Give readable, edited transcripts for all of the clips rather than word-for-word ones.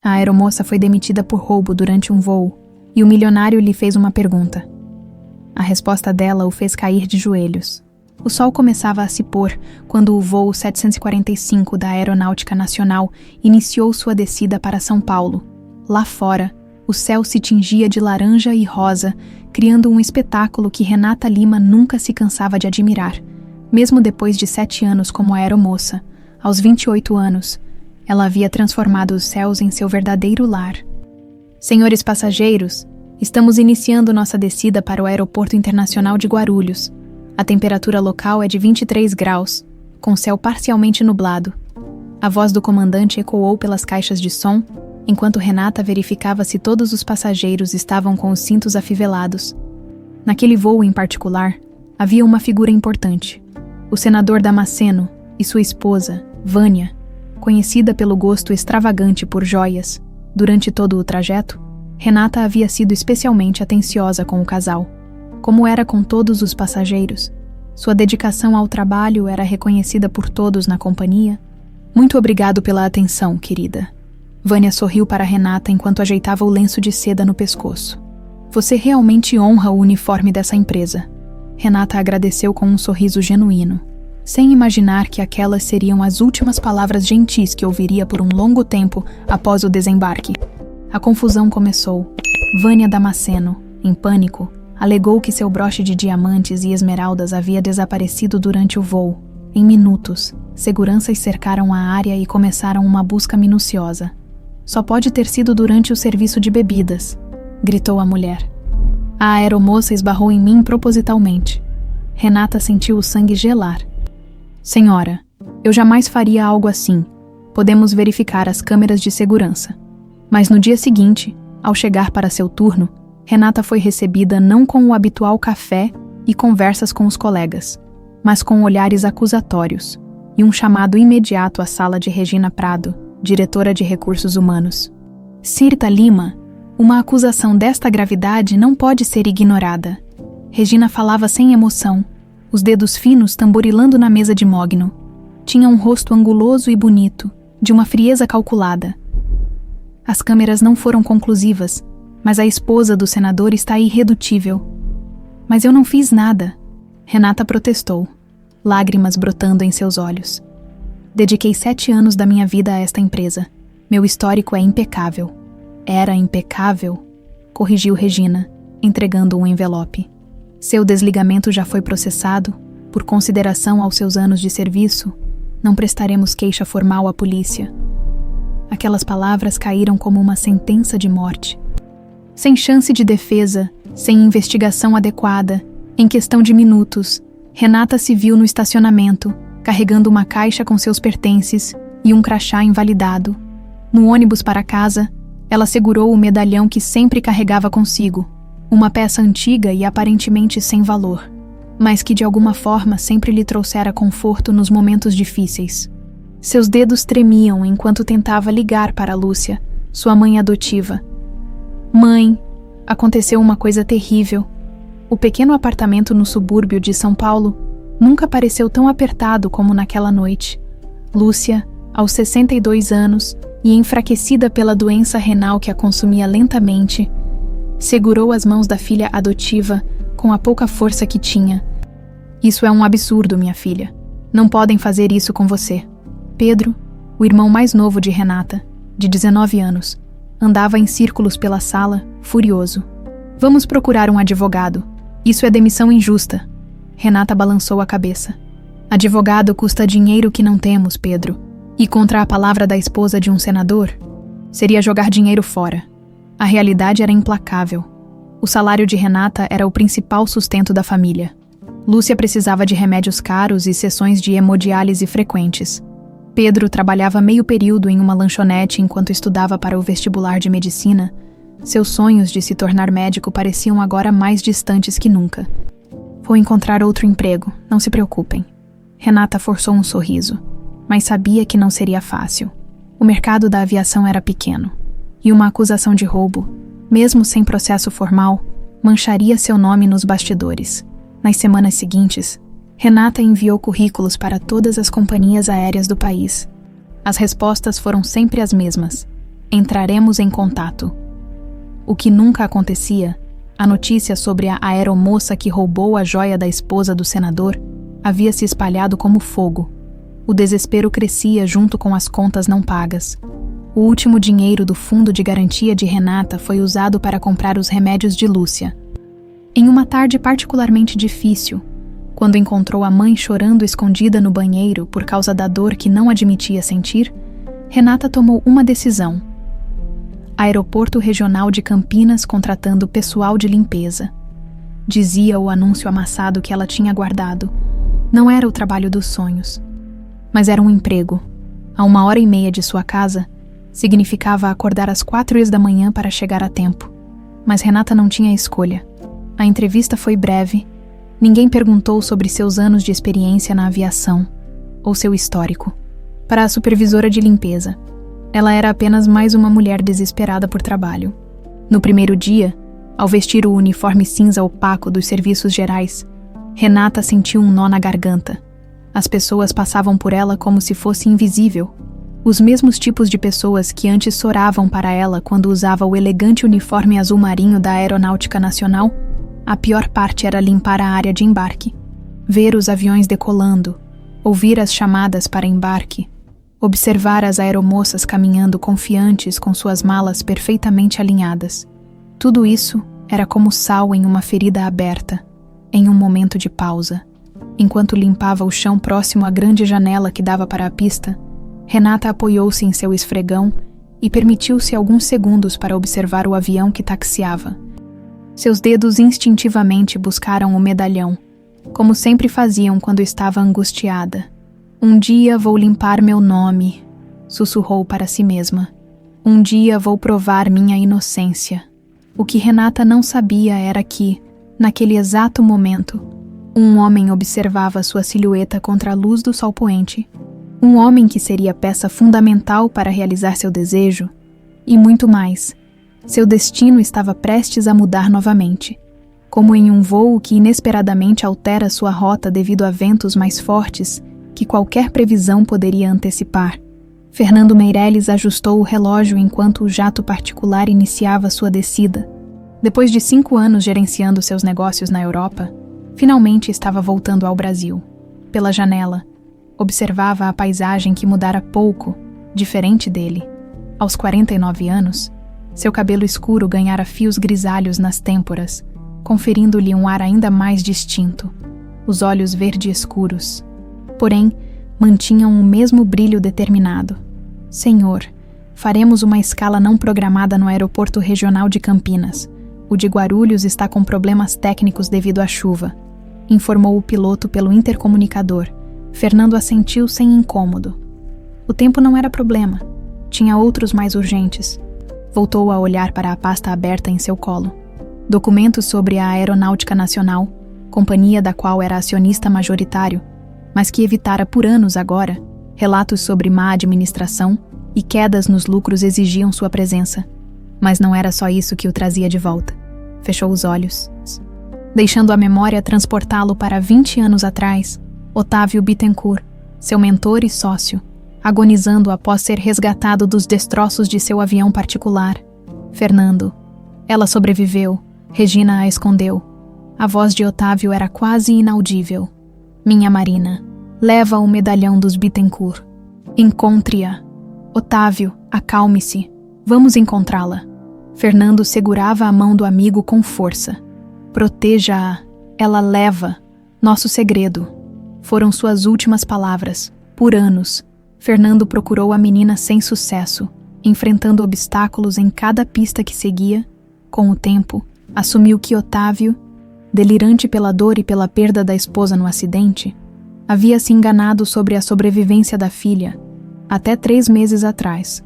A aeromoça foi demitida por roubo durante um voo e o milionário lhe fez uma pergunta. A resposta dela o fez cair de joelhos. O sol começava a se pôr quando o voo 745 da Aeronáutica Nacional iniciou sua descida para São Paulo. Lá fora, o céu se tingia de laranja e rosa, criando um espetáculo que Renata Lima nunca se cansava de admirar. Mesmo depois de 7 anos como aeromoça, aos 28 anos, ela havia transformado os céus em seu verdadeiro lar. Senhores passageiros, estamos iniciando nossa descida para o Aeroporto Internacional de Guarulhos. A temperatura local é de 23 graus, com céu parcialmente nublado. A voz do comandante ecoou pelas caixas de som, enquanto Renata verificava se todos os passageiros estavam com os cintos afivelados. Naquele voo em particular, havia uma figura importante. O senador Damasceno e sua esposa, Vânia, conhecida pelo gosto extravagante por joias. Durante todo o trajeto, Renata havia sido especialmente atenciosa com o casal. Como era com todos os passageiros, sua dedicação ao trabalho era reconhecida por todos na companhia. Muito obrigado pela atenção, querida. Vânia sorriu para Renata enquanto ajeitava o lenço de seda no pescoço. Você realmente honra o uniforme dessa empresa. Renata agradeceu com um sorriso genuíno, sem imaginar que aquelas seriam as últimas palavras gentis que ouviria por um longo tempo após o desembarque. A confusão começou. Vânia Damasceno, em pânico, alegou que seu broche de diamantes e esmeraldas havia desaparecido durante o voo. Em minutos, seguranças cercaram a área e começaram uma busca minuciosa. Só pode ter sido durante o serviço de bebidas, gritou a mulher. A aeromoça esbarrou em mim propositalmente. Renata sentiu o sangue gelar. Senhora, eu jamais faria algo assim. Podemos verificar as câmeras de segurança. Mas no dia seguinte, ao chegar para seu turno, Renata foi recebida não com o habitual café e conversas com os colegas, mas com olhares acusatórios e um chamado imediato à sala de Regina Prado, diretora de Recursos Humanos. Sirta Lima, uma acusação desta gravidade não pode ser ignorada. Regina falava sem emoção, os dedos finos tamborilando na mesa de mogno. Tinha um rosto anguloso e bonito, de uma frieza calculada. As câmeras não foram conclusivas, mas a esposa do senador está irredutível. Mas eu não fiz nada. Renata protestou, lágrimas brotando em seus olhos. Dediquei 7 anos da minha vida a esta empresa. Meu histórico é impecável. Era impecável, corrigiu Regina, entregando um envelope. Seu desligamento já foi processado. Por consideração aos seus anos de serviço, não prestaremos queixa formal à polícia. Aquelas palavras caíram como uma sentença de morte. Sem chance de defesa, sem investigação adequada, em questão de minutos, Renata se viu no estacionamento, carregando uma caixa com seus pertences e um crachá invalidado. No ônibus para casa, ela segurou o medalhão que sempre carregava consigo, uma peça antiga e aparentemente sem valor, mas que de alguma forma sempre lhe trouxera conforto nos momentos difíceis. Seus dedos tremiam enquanto tentava ligar para Lúcia, sua mãe adotiva. Mãe, aconteceu uma coisa terrível. O pequeno apartamento no subúrbio de São Paulo nunca pareceu tão apertado como naquela noite. Lúcia, aos 62 anos e enfraquecida pela doença renal que a consumia lentamente, segurou as mãos da filha adotiva com a pouca força que tinha. Isso é um absurdo, minha filha. Não podem fazer isso com você. Pedro, o irmão mais novo de Renata, de 19 anos, andava em círculos pela sala, furioso. Vamos procurar um advogado. Isso é demissão injusta. Renata balançou a cabeça. Advogado custa dinheiro que não temos, Pedro. E contra a palavra da esposa de um senador, seria jogar dinheiro fora. A realidade era implacável. O salário de Renata era o principal sustento da família. Lúcia precisava de remédios caros e sessões de hemodiálise frequentes. Pedro trabalhava meio período em uma lanchonete enquanto estudava para o vestibular de medicina. Seus sonhos de se tornar médico pareciam agora mais distantes que nunca. Vou encontrar outro emprego, não se preocupem. Renata forçou um sorriso, mas sabia que não seria fácil. O mercado da aviação era pequeno, e uma acusação de roubo, mesmo sem processo formal, mancharia seu nome nos bastidores. Nas semanas seguintes, Renata enviou currículos para todas as companhias aéreas do país. As respostas foram sempre as mesmas. Entraremos em contato. O que nunca acontecia, a notícia sobre a aeromoça que roubou a joia da esposa do senador havia se espalhado como fogo. O desespero crescia junto com as contas não pagas. O último dinheiro do fundo de garantia de Renata foi usado para comprar os remédios de Lúcia. Em uma tarde particularmente difícil, quando encontrou a mãe chorando escondida no banheiro por causa da dor que não admitia sentir, Renata tomou uma decisão. Aeroporto Regional de Campinas contratando pessoal de limpeza. Dizia o anúncio amassado que ela tinha guardado. Não era o trabalho dos sonhos, mas era um emprego. A 1h30 de sua casa, significava acordar às 4h da manhã para chegar a tempo. Mas Renata não tinha escolha. A entrevista foi breve. Ninguém perguntou sobre seus anos de experiência na aviação ou seu histórico. Para a supervisora de limpeza, ela era apenas mais uma mulher desesperada por trabalho. No primeiro dia, ao vestir o uniforme cinza opaco dos serviços gerais, Renata sentiu um nó na garganta. As pessoas passavam por ela como se fosse invisível. Os mesmos tipos de pessoas que antes soravam para ela quando usava o elegante uniforme azul marinho da Aeronáutica Nacional, a pior parte era limpar a área de embarque, ver os aviões decolando, ouvir as chamadas para embarque, observar as aeromoças caminhando confiantes com suas malas perfeitamente alinhadas. Tudo isso era como sal em uma ferida aberta, em um momento de pausa. Enquanto limpava o chão próximo à grande janela que dava para a pista, Renata apoiou-se em seu esfregão e permitiu-se alguns segundos para observar o avião que taxiava. Seus dedos instintivamente buscaram o medalhão, como sempre faziam quando estava angustiada. Um dia vou limpar meu nome, sussurrou para si mesma. Um dia vou provar minha inocência. O que Renata não sabia era que, naquele exato momento, um homem observava sua silhueta contra a luz do sol poente. Um homem que seria peça fundamental para realizar seu desejo, e muito mais. Seu destino estava prestes a mudar novamente, como em um voo que inesperadamente altera sua rota devido a ventos mais fortes que qualquer previsão poderia antecipar. Fernando Meirelles ajustou o relógio enquanto o jato particular iniciava sua descida. Depois de 5 anos gerenciando seus negócios na Europa, finalmente estava voltando ao Brasil. Pela janela, observava a paisagem que mudara pouco, diferente dele. Aos 49 anos, seu cabelo escuro ganhara fios grisalhos nas têmporas, conferindo-lhe um ar ainda mais distinto. Os olhos verde escuros, porém, mantinham o mesmo brilho determinado. Senhor, faremos uma escala não programada no Aeroporto Regional de Campinas. O de Guarulhos está com problemas técnicos devido à chuva, informou o piloto pelo intercomunicador. Fernando assentiu sem incômodo. O tempo não era problema. Tinha outros mais urgentes. Voltou a olhar para a pasta aberta em seu colo. Documentos sobre a Aeronáutica Nacional, companhia da qual era acionista majoritário, mas que evitara por anos agora, relatos sobre má administração e quedas nos lucros exigiam sua presença. Mas não era só isso que o trazia de volta. Fechou os olhos, deixando a memória transportá-lo para 20 anos atrás. Otávio Bittencourt, seu mentor e sócio, agonizando após ser resgatado dos destroços de seu avião particular. Fernando. Ela sobreviveu. Regina a escondeu. A voz de Otávio era quase inaudível. Minha Marina, leva o medalhão dos Bittencourt. Encontre-a. Otávio, acalme-se. Vamos encontrá-la. Fernando segurava a mão do amigo com força. Proteja-a. Ela leva. Nosso segredo. Foram suas últimas palavras. Por anos, Fernando procurou a menina sem sucesso, enfrentando obstáculos em cada pista que seguia. Com o tempo, assumiu que Otávio, delirante pela dor e pela perda da esposa no acidente, havia se enganado sobre a sobrevivência da filha, até 3 meses atrás,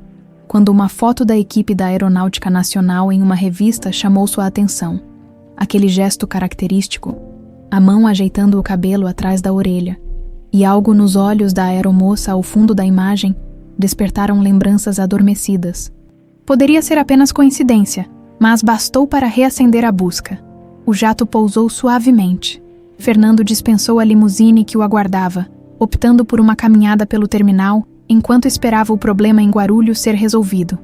quando uma foto da equipe da Aeronáutica Nacional em uma revista chamou sua atenção. Aquele gesto característico, a mão ajeitando o cabelo atrás da orelha, e algo nos olhos da aeromoça ao fundo da imagem despertaram lembranças adormecidas. Poderia ser apenas coincidência, mas bastou para reacender a busca. O jato pousou suavemente. Fernando dispensou a limusine que o aguardava, optando por uma caminhada pelo terminal enquanto esperava o problema em Guarulhos ser resolvido.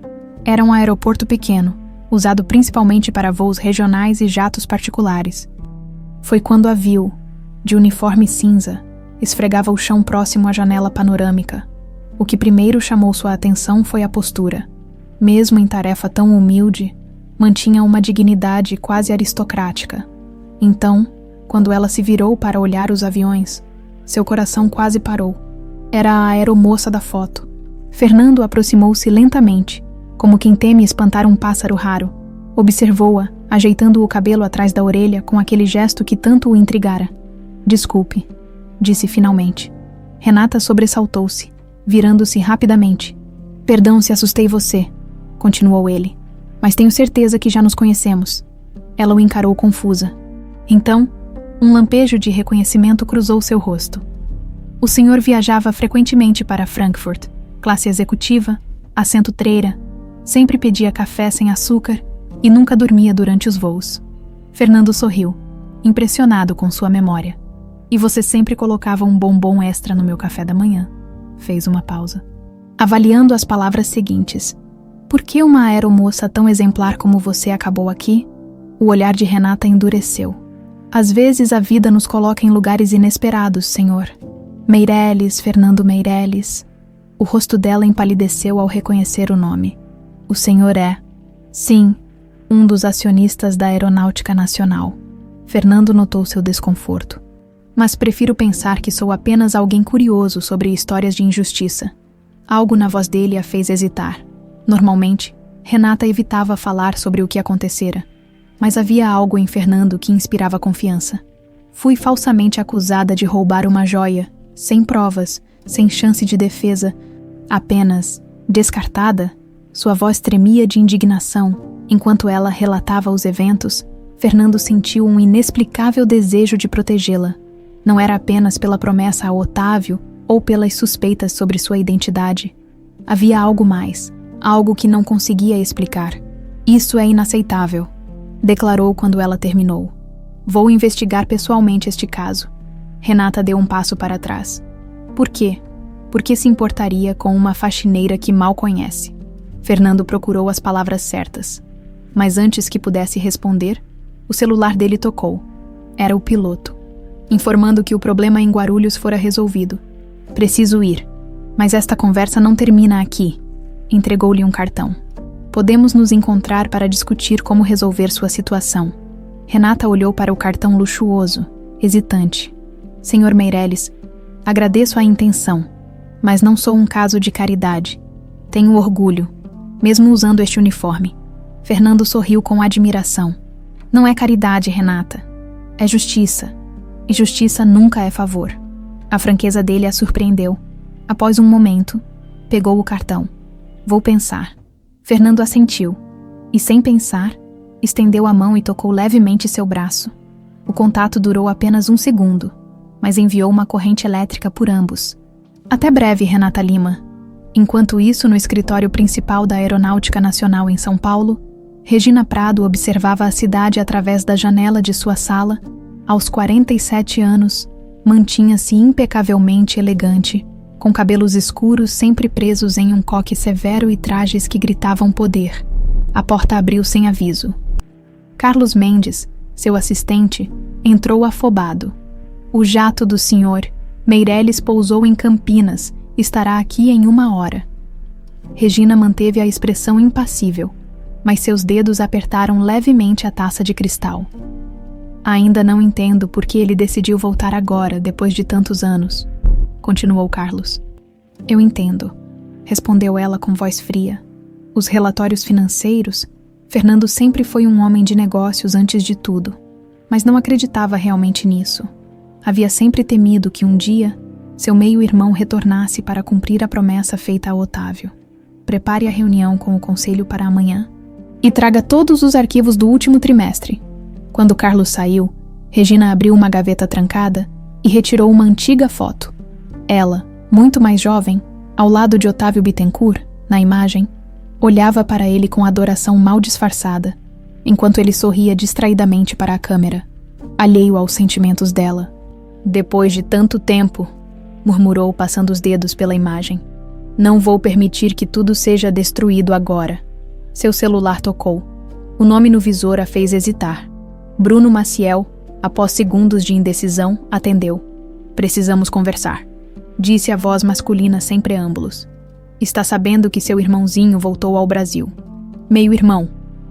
Era um aeroporto pequeno, usado principalmente para voos regionais e jatos particulares. Foi quando a viu, de uniforme cinza, esfregava o chão próximo à janela panorâmica. O que primeiro chamou sua atenção foi a postura. Mesmo em tarefa tão humilde, mantinha uma dignidade quase aristocrática. Então, quando ela se virou para olhar os aviões, seu coração quase parou. Era a aeromoça da foto. Fernando aproximou-se lentamente, como quem teme espantar um pássaro raro. Observou-a, ajeitando o cabelo atrás da orelha com aquele gesto que tanto o intrigara. "Desculpe", disse finalmente. Renata sobressaltou-se, virando-se rapidamente. "Perdão se assustei você", continuou ele. "Mas tenho certeza que já nos conhecemos." Ela o encarou confusa. Então, um lampejo de reconhecimento cruzou seu rosto. O senhor viajava frequentemente para Frankfurt, classe executiva, assento treira, sempre pedia café sem açúcar e nunca dormia durante os voos. Fernando sorriu, impressionado com sua memória. "E você sempre colocava um bombom extra no meu café da manhã." Fez uma pausa. Avaliando as palavras seguintes. "Por que uma aeromoça tão exemplar como você acabou aqui?" O olhar de Renata endureceu. "Às vezes a vida nos coloca em lugares inesperados, senhor. Meirelles, Fernando Meirelles." O rosto dela empalideceu ao reconhecer o nome. "O senhor é, sim, um dos acionistas da Aeronáutica Nacional." Fernando notou seu desconforto. "Mas prefiro pensar que sou apenas alguém curioso sobre histórias de injustiça." Algo na voz dele a fez hesitar. Normalmente, Renata evitava falar sobre o que acontecera, mas havia algo em Fernando que inspirava confiança. "Fui falsamente acusada de roubar uma joia, sem provas, sem chance de defesa, apenas descartada." Sua voz tremia de indignação. Enquanto ela relatava os eventos, Fernando sentiu um inexplicável desejo de protegê-la. Não era apenas pela promessa a Otávio ou pelas suspeitas sobre sua identidade. Havia algo mais, algo que não conseguia explicar. "Isso é inaceitável", declarou quando ela terminou. "Vou investigar pessoalmente este caso." Renata deu um passo para trás. "Por quê? Por que se importaria com uma faxineira que mal conhece?" Fernando procurou as palavras certas. Mas antes que pudesse responder, o celular dele tocou. Era o piloto, informando que o problema em Guarulhos fora resolvido. "Preciso ir, mas esta conversa não termina aqui." Entregou-lhe um cartão. "Podemos nos encontrar para discutir como resolver sua situação." Renata olhou para o cartão luxuoso, hesitante. "Senhor Meirelles, agradeço a intenção, mas não sou um caso de caridade. Tenho orgulho, mesmo usando este uniforme." Fernando sorriu com admiração. "Não é caridade, Renata. É justiça. E justiça nunca é favor." A franqueza dele a surpreendeu. Após um momento, pegou o cartão. "Vou pensar." Fernando assentiu, e sem pensar, estendeu a mão e tocou levemente seu braço. O contato durou apenas 1 segundo, mas enviou uma corrente elétrica por ambos. "Até breve, Renata Lima." Enquanto isso, no escritório principal da Aeronáutica Nacional em São Paulo, Regina Prado observava a cidade através da janela de sua sala. Aos 47 anos, mantinha-se impecavelmente elegante, com cabelos escuros sempre presos em um coque severo e trajes que gritavam poder. A porta abriu sem aviso. Carlos Mendes, seu assistente, entrou afobado. "O jato do senhor Meirelles pousou em Campinas. Estará aqui em 1 hora." Regina manteve a expressão impassível, mas seus dedos apertaram levemente a taça de cristal. "Ainda não entendo por que ele decidiu voltar agora, depois de tantos anos", continuou Carlos. "Eu entendo", respondeu ela com voz fria. Os relatórios financeiros, Fernando sempre foi um homem de negócios antes de tudo, mas não acreditava realmente nisso. Havia sempre temido que um dia seu meio-irmão retornasse para cumprir a promessa feita a Otávio. "Prepare a reunião com o conselho para amanhã e traga todos os arquivos do último trimestre." Quando Carlos saiu, Regina abriu uma gaveta trancada e retirou uma antiga foto. Ela, muito mais jovem, ao lado de Otávio Bittencourt, na imagem, olhava para ele com adoração mal disfarçada, enquanto ele sorria distraidamente para a câmera, alheio aos sentimentos dela. "Depois de tanto tempo", murmurou passando os dedos pela imagem. "Não vou permitir que tudo seja destruído agora." Seu celular tocou. O nome no visor a fez hesitar. Bruno Maciel, após segundos de indecisão, atendeu. Precisamos conversar, disse a voz masculina sem preâmbulos. Está sabendo que seu irmãozinho voltou ao Brasil. Meio-irmão,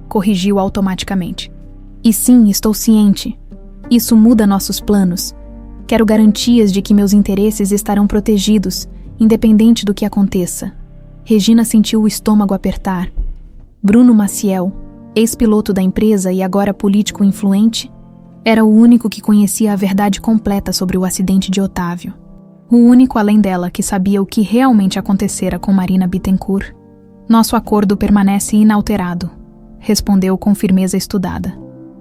corrigiu automaticamente. E sim, estou ciente. Isso muda nossos planos. Quero garantias de que meus interesses estarão protegidos, independente do que aconteça. Regina sentiu o estômago apertar. Bruno Maciel, ex-piloto da empresa e agora político influente, era o único que conhecia a verdade completa sobre o acidente de Otávio. O único além dela que sabia o que realmente acontecera com Marina Bittencourt. Nosso acordo permanece inalterado, respondeu com firmeza estudada.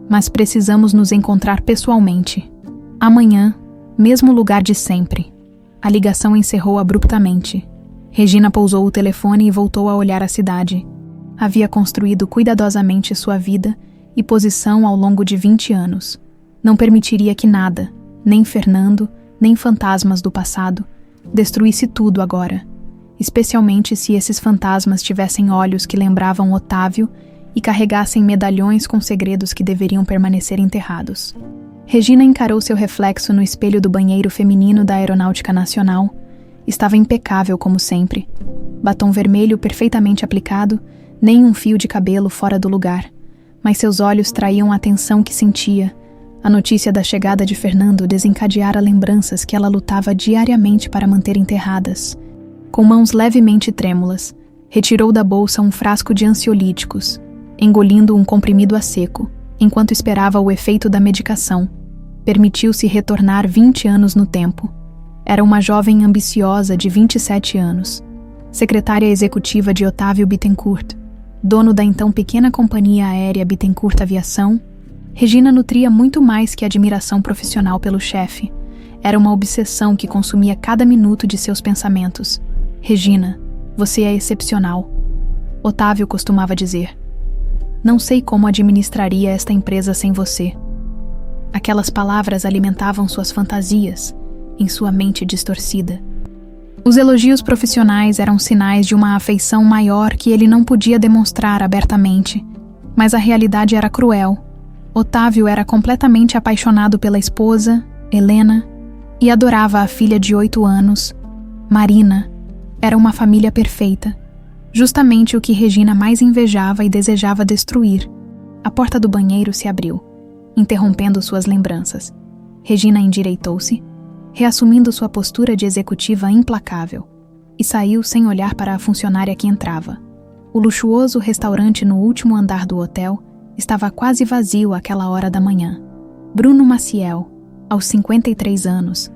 Mas precisamos nos encontrar pessoalmente. Amanhã, mesmo lugar de sempre. A ligação encerrou abruptamente. Regina pousou o telefone e voltou a olhar a cidade. Havia construído cuidadosamente sua vida e posição ao longo de 20 anos. Não permitiria que nada, nem Fernando, nem fantasmas do passado, destruísse tudo agora, especialmente se esses fantasmas tivessem olhos que lembravam Otávio e carregassem medalhões com segredos que deveriam permanecer enterrados. Regina encarou seu reflexo no espelho do banheiro feminino da Aeronáutica Nacional. Estava impecável como sempre. Batom vermelho perfeitamente aplicado, nem um fio de cabelo fora do lugar, mas seus olhos traíam a tensão que sentia. A notícia da chegada de Fernando desencadeara lembranças que ela lutava diariamente para manter enterradas. Com mãos levemente trêmulas, retirou da bolsa um frasco de ansiolíticos, engolindo um comprimido a seco, enquanto esperava o efeito da medicação. Permitiu-se retornar 20 anos no tempo. Era uma jovem ambiciosa de 27 anos, secretária executiva de Otávio Bittencourt, dono da então pequena companhia aérea Bittencourt Aviação. Regina nutria muito mais que admiração profissional pelo chefe. Era uma obsessão que consumia cada minuto de seus pensamentos. Regina, você é excepcional. Otávio costumava dizer. Não sei como administraria esta empresa sem você. Aquelas palavras alimentavam suas fantasias, em sua mente distorcida. Os elogios profissionais eram sinais de uma afeição maior que ele não podia demonstrar abertamente, mas a realidade era cruel. Otávio era completamente apaixonado pela esposa, Helena, e adorava a filha de 8 anos, Marina. Era uma família perfeita, justamente o que Regina mais invejava e desejava destruir. A porta do banheiro se abriu, interrompendo suas lembranças. Regina endireitou-se, reassumindo sua postura de executiva implacável, e saiu sem olhar para a funcionária que entrava. O luxuoso restaurante no último andar do hotel estava quase vazio àquela hora da manhã. Bruno Maciel, aos 53 anos,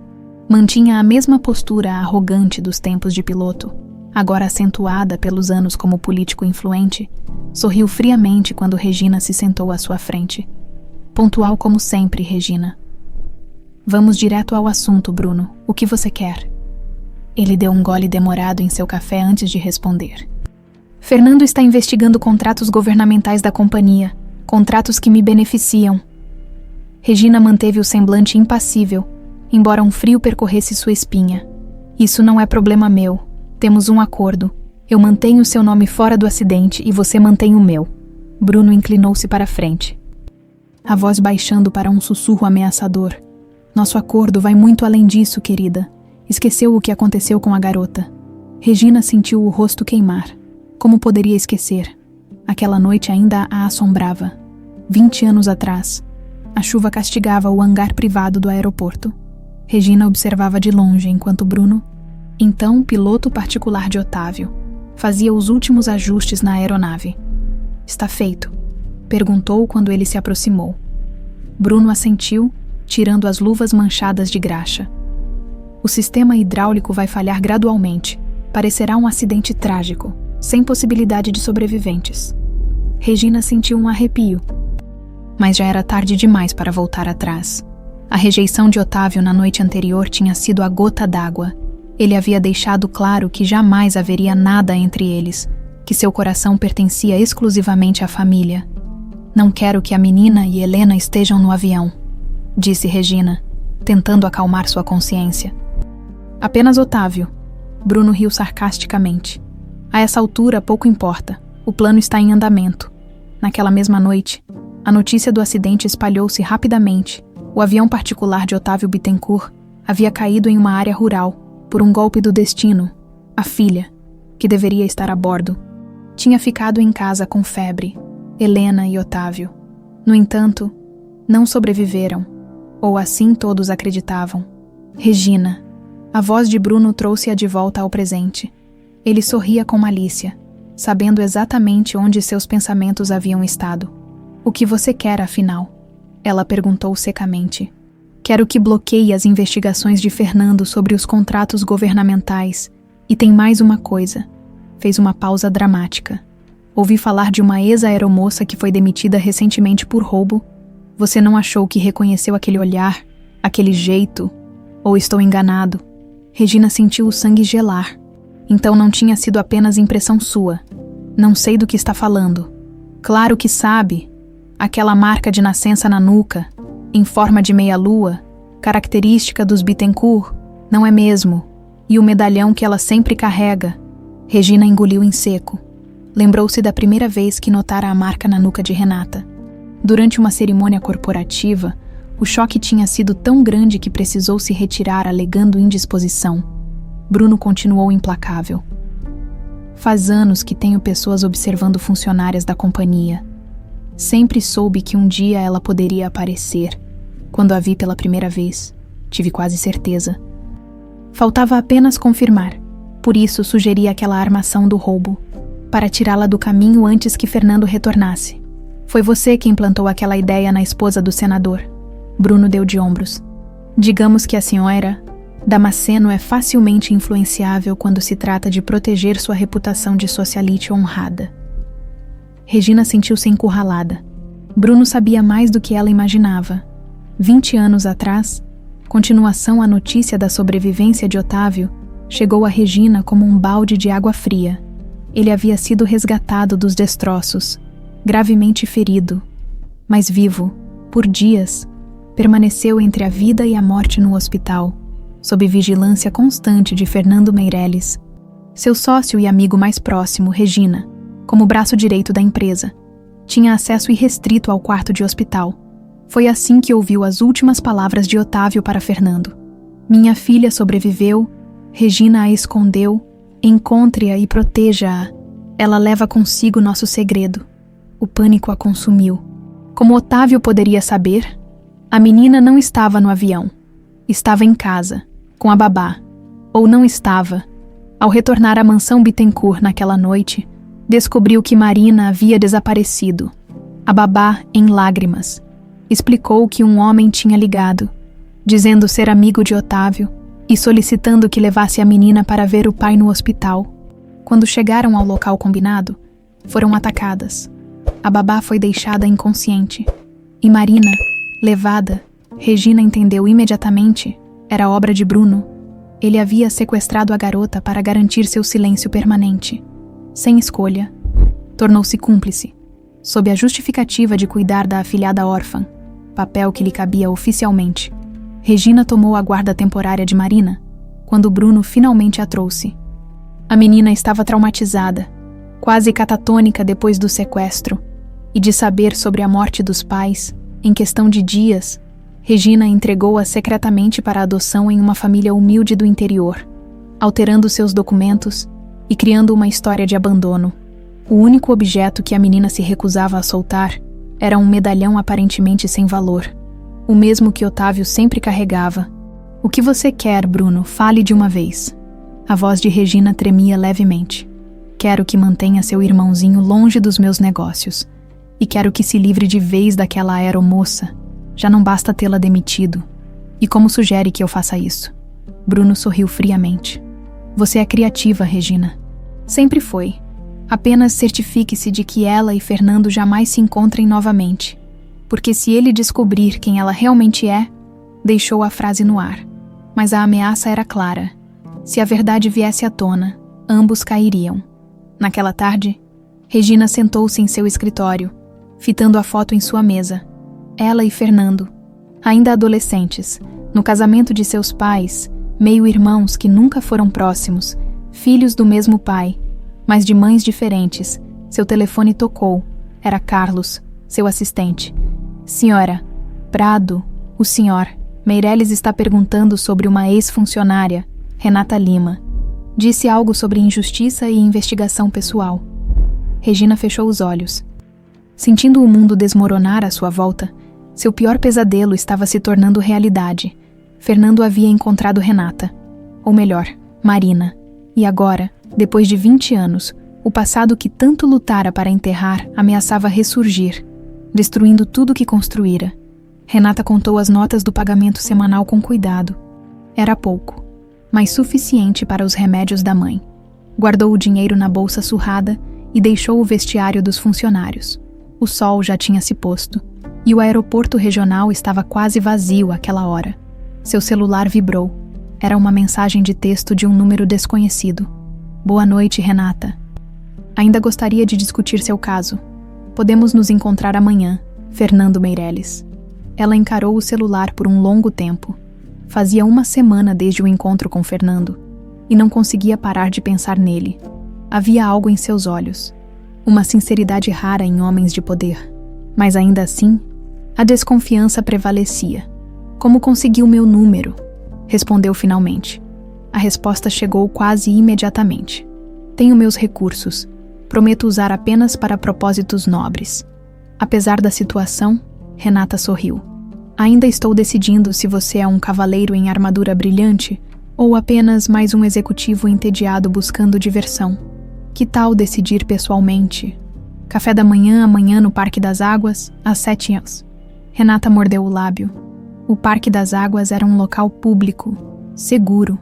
mantinha a mesma postura arrogante dos tempos de piloto, agora acentuada pelos anos como político influente. Sorriu friamente quando Regina se sentou à sua frente. Pontual como sempre, Regina. Vamos direto ao assunto, Bruno. O que você quer? Ele deu um gole demorado em seu café antes de responder. Fernando está investigando contratos governamentais da companhia, contratos que me beneficiam. Regina manteve o semblante impassível, embora um frio percorresse sua espinha. Isso não é problema meu. Temos um acordo. Eu mantenho seu nome fora do acidente e você mantém o meu. Bruno inclinou-se para a frente, a voz baixando para um sussurro ameaçador. Nosso acordo vai muito além disso, querida. Esqueceu o que aconteceu com a garota. Regina sentiu o rosto queimar. Como poderia esquecer? Aquela noite ainda a assombrava. 20 anos atrás, a chuva castigava o hangar privado do aeroporto. Regina observava de longe enquanto Bruno, então piloto particular de Otávio, fazia os últimos ajustes na aeronave. Está feito? Perguntou quando ele se aproximou. Bruno assentiu, tirando as luvas manchadas de graxa. O sistema hidráulico vai falhar gradualmente. Parecerá um acidente trágico, sem possibilidade de sobreviventes. Regina sentiu um arrepio. Mas já era tarde demais para voltar atrás. A rejeição de Otávio na noite anterior tinha sido a gota d'água. Ele havia deixado claro que jamais haveria nada entre eles, que seu coração pertencia exclusivamente à família. Não quero que a menina e Helena estejam no avião, disse Regina, tentando acalmar sua consciência. Apenas Otávio. Bruno riu sarcasticamente. A essa altura pouco importa. O plano está em andamento. Naquela mesma noite, a notícia do acidente espalhou-se rapidamente. O avião particular de Otávio Bittencourt havia caído em uma área rural, por um golpe do destino. A filha, que deveria estar a bordo, tinha ficado em casa com febre. Helena e Otávio, no entanto, não sobreviveram, ou assim todos acreditavam. Regina, a voz de Bruno trouxe-a de volta ao presente. Ele sorria com malícia, sabendo exatamente onde seus pensamentos haviam estado. O que você quer, afinal? Ela perguntou secamente. Quero que bloqueie as investigações de Fernando sobre os contratos governamentais. E tem mais uma coisa. Fez uma pausa dramática. Ouvi falar de uma ex-aeromoça que foi demitida recentemente por roubo. Você não achou que reconheceu aquele olhar, aquele jeito? Ou estou enganado? Regina sentiu o sangue gelar. Então não tinha sido apenas impressão sua. Não sei do que está falando. Claro que sabe. Aquela marca de nascença na nuca, em forma de meia-lua, característica dos Bittencourt, não é mesmo? E o medalhão que ela sempre carrega. Regina engoliu em seco. Lembrou-se da primeira vez que notara a marca na nuca de Renata. Durante uma cerimônia corporativa, o choque tinha sido tão grande que precisou se retirar alegando indisposição. Bruno continuou implacável. Faz anos que tenho pessoas observando funcionárias da companhia. Sempre soube que um dia ela poderia aparecer. Quando a vi pela primeira vez, tive quase certeza. Faltava apenas confirmar. Por isso sugeri aquela armação do roubo, para tirá-la do caminho antes que Fernando retornasse. Foi você quem plantou aquela ideia na esposa do senador. Bruno deu de ombros. Digamos que a senhora Damasceno é facilmente influenciável quando se trata de proteger sua reputação de socialite honrada. Regina sentiu-se encurralada. Bruno sabia mais do que ela imaginava. 20 anos atrás, continuação à notícia da sobrevivência de Otávio chegou a Regina como um balde de água fria. Ele havia sido resgatado dos destroços, gravemente ferido, mas vivo, por dias, permaneceu entre a vida e a morte no hospital, sob vigilância constante de Fernando Meirelles, seu sócio e amigo mais próximo, Regina, como braço direito da empresa. Tinha acesso irrestrito ao quarto de hospital. Foi assim que ouviu as últimas palavras de Otávio para Fernando. Minha filha sobreviveu, Regina a escondeu, encontre-a e proteja-a. Ela leva consigo nosso segredo. O pânico a consumiu. Como Otávio poderia saber? A menina não estava no avião. Estava em casa, com a babá. Ou não estava. Ao retornar à mansão Bittencourt naquela noite, descobriu que Marina havia desaparecido. A babá, em lágrimas, explicou que um homem tinha ligado, dizendo ser amigo de Otávio e solicitando que levasse a menina para ver o pai no hospital. Quando chegaram ao local combinado, foram atacadas. A babá foi deixada inconsciente. E Marina, levada, Regina entendeu imediatamente, era obra de Bruno. Ele havia sequestrado a garota para garantir seu silêncio permanente. Sem escolha, tornou-se cúmplice, sob a justificativa de cuidar da afilhada órfã, papel que lhe cabia oficialmente. Regina tomou a guarda temporária de Marina, quando Bruno finalmente a trouxe. A menina estava traumatizada, quase catatônica depois do sequestro, e de saber sobre a morte dos pais, em questão de dias, Regina entregou-a secretamente para adoção em uma família humilde do interior, alterando seus documentos e criando uma história de abandono. O único objeto que a menina se recusava a soltar era um medalhão aparentemente sem valor, o mesmo que Otávio sempre carregava. O que você quer, Bruno? Fale de uma vez. A voz de Regina tremia levemente. Quero que mantenha seu irmãozinho longe dos meus negócios. E quero que se livre de vez daquela aeromoça. Já não basta tê-la demitido. E como sugere que eu faça isso? Bruno sorriu friamente. Você é criativa, Regina. Sempre foi. Apenas certifique-se de que ela e Fernando jamais se encontrem novamente. Porque se ele descobrir quem ela realmente é, deixou a frase no ar. Mas a ameaça era clara. Se a verdade viesse à tona, ambos cairiam. Naquela tarde, Regina sentou-se em seu escritório, fitando a foto em sua mesa. Ela e Fernando, ainda adolescentes, no casamento de seus pais, meio-irmãos que nunca foram próximos, filhos do mesmo pai, mas de mães diferentes, Seu telefone tocou. Era Carlos, seu assistente. Senhora, Prado, o senhor. Meireles está perguntando sobre uma ex-funcionária, Renata Lima. Disse algo sobre injustiça e investigação pessoal. Regina fechou os olhos. Sentindo o mundo desmoronar à sua volta, seu pior pesadelo estava se tornando realidade. Fernando havia encontrado Renata. Ou melhor, Marina. E agora, depois de 20 anos, o passado que tanto lutara para enterrar ameaçava ressurgir, destruindo tudo que construíra. Renata contou as notas do pagamento semanal com cuidado. Era pouco, mas suficiente para os remédios da mãe. Guardou o dinheiro na bolsa surrada e deixou o vestiário dos funcionários. O sol já tinha se posto, e o aeroporto regional estava quase vazio àquela hora. Seu celular vibrou. Era uma mensagem de texto de um número desconhecido. Boa noite, Renata. Ainda gostaria de discutir seu caso. Podemos nos encontrar amanhã, Fernando Meireles. Ela encarou o celular por um longo tempo. Fazia uma semana desde o encontro com Fernando, e não conseguia parar de pensar nele. Havia algo em seus olhos, uma sinceridade rara em homens de poder. Mas ainda assim, a desconfiança prevalecia. Como conseguiu meu número? Respondeu finalmente. A resposta chegou quase imediatamente. Tenho meus recursos. Prometo usar apenas para propósitos nobres. Apesar da situação, Renata sorriu. Ainda estou decidindo se você é um cavaleiro em armadura brilhante ou apenas mais um executivo entediado buscando diversão. Que tal decidir pessoalmente? Café da manhã amanhã no Parque das Águas, às 7h. Renata mordeu o lábio. O Parque das Águas era um local público, seguro.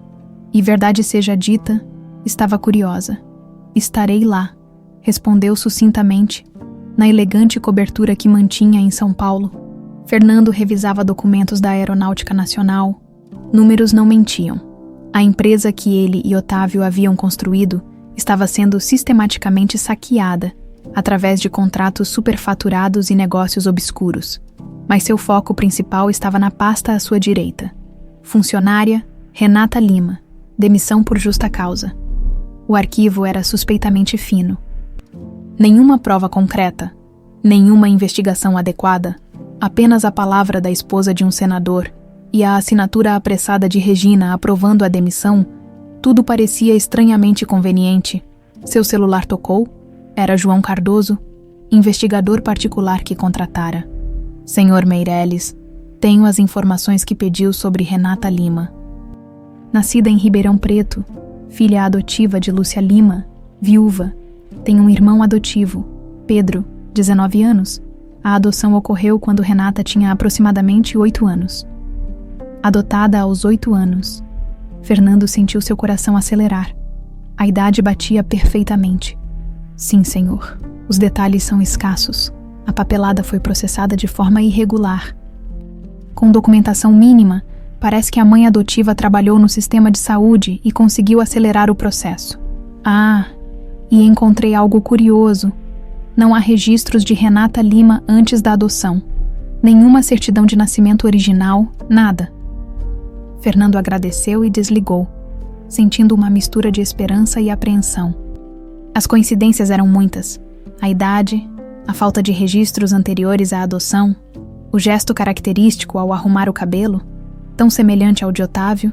E verdade seja dita, estava curiosa. Estarei lá, respondeu sucintamente, na elegante cobertura que mantinha em São Paulo. Fernando revisava documentos da Aeronáutica Nacional. Números não mentiam. A empresa que ele e Otávio haviam construído estava sendo sistematicamente saqueada através de contratos superfaturados e negócios obscuros. Mas seu foco principal estava na pasta à sua direita. Funcionária, Renata Lima. Demissão por justa causa. O arquivo era suspeitamente fino. Nenhuma prova concreta, nenhuma investigação adequada, apenas a palavra da esposa de um senador e a assinatura apressada de Regina aprovando a demissão. Tudo parecia estranhamente conveniente. Seu celular tocou. Era João Cardoso, investigador particular que contratara. Senhor Meireles, tenho as informações que pediu sobre Renata Lima. Nascida em Ribeirão Preto, filha adotiva de Lúcia Lima, viúva, tem um irmão adotivo, Pedro, 19 anos. A adoção ocorreu quando Renata tinha aproximadamente 8 anos. Adotada aos 8 anos, Fernando sentiu seu coração acelerar. A idade batia perfeitamente. Sim, senhor. Os detalhes são escassos. A papelada foi processada de forma irregular. Com documentação mínima, parece que a mãe adotiva trabalhou no sistema de saúde e conseguiu acelerar o processo. E encontrei algo curioso. Não há registros de Renata Lima antes da adoção. Nenhuma certidão de nascimento original, nada. Fernando agradeceu e desligou, sentindo uma mistura de esperança e apreensão. As coincidências eram muitas. A idade, a falta de registros anteriores à adoção, o gesto característico ao arrumar o cabelo, tão semelhante ao de Otávio.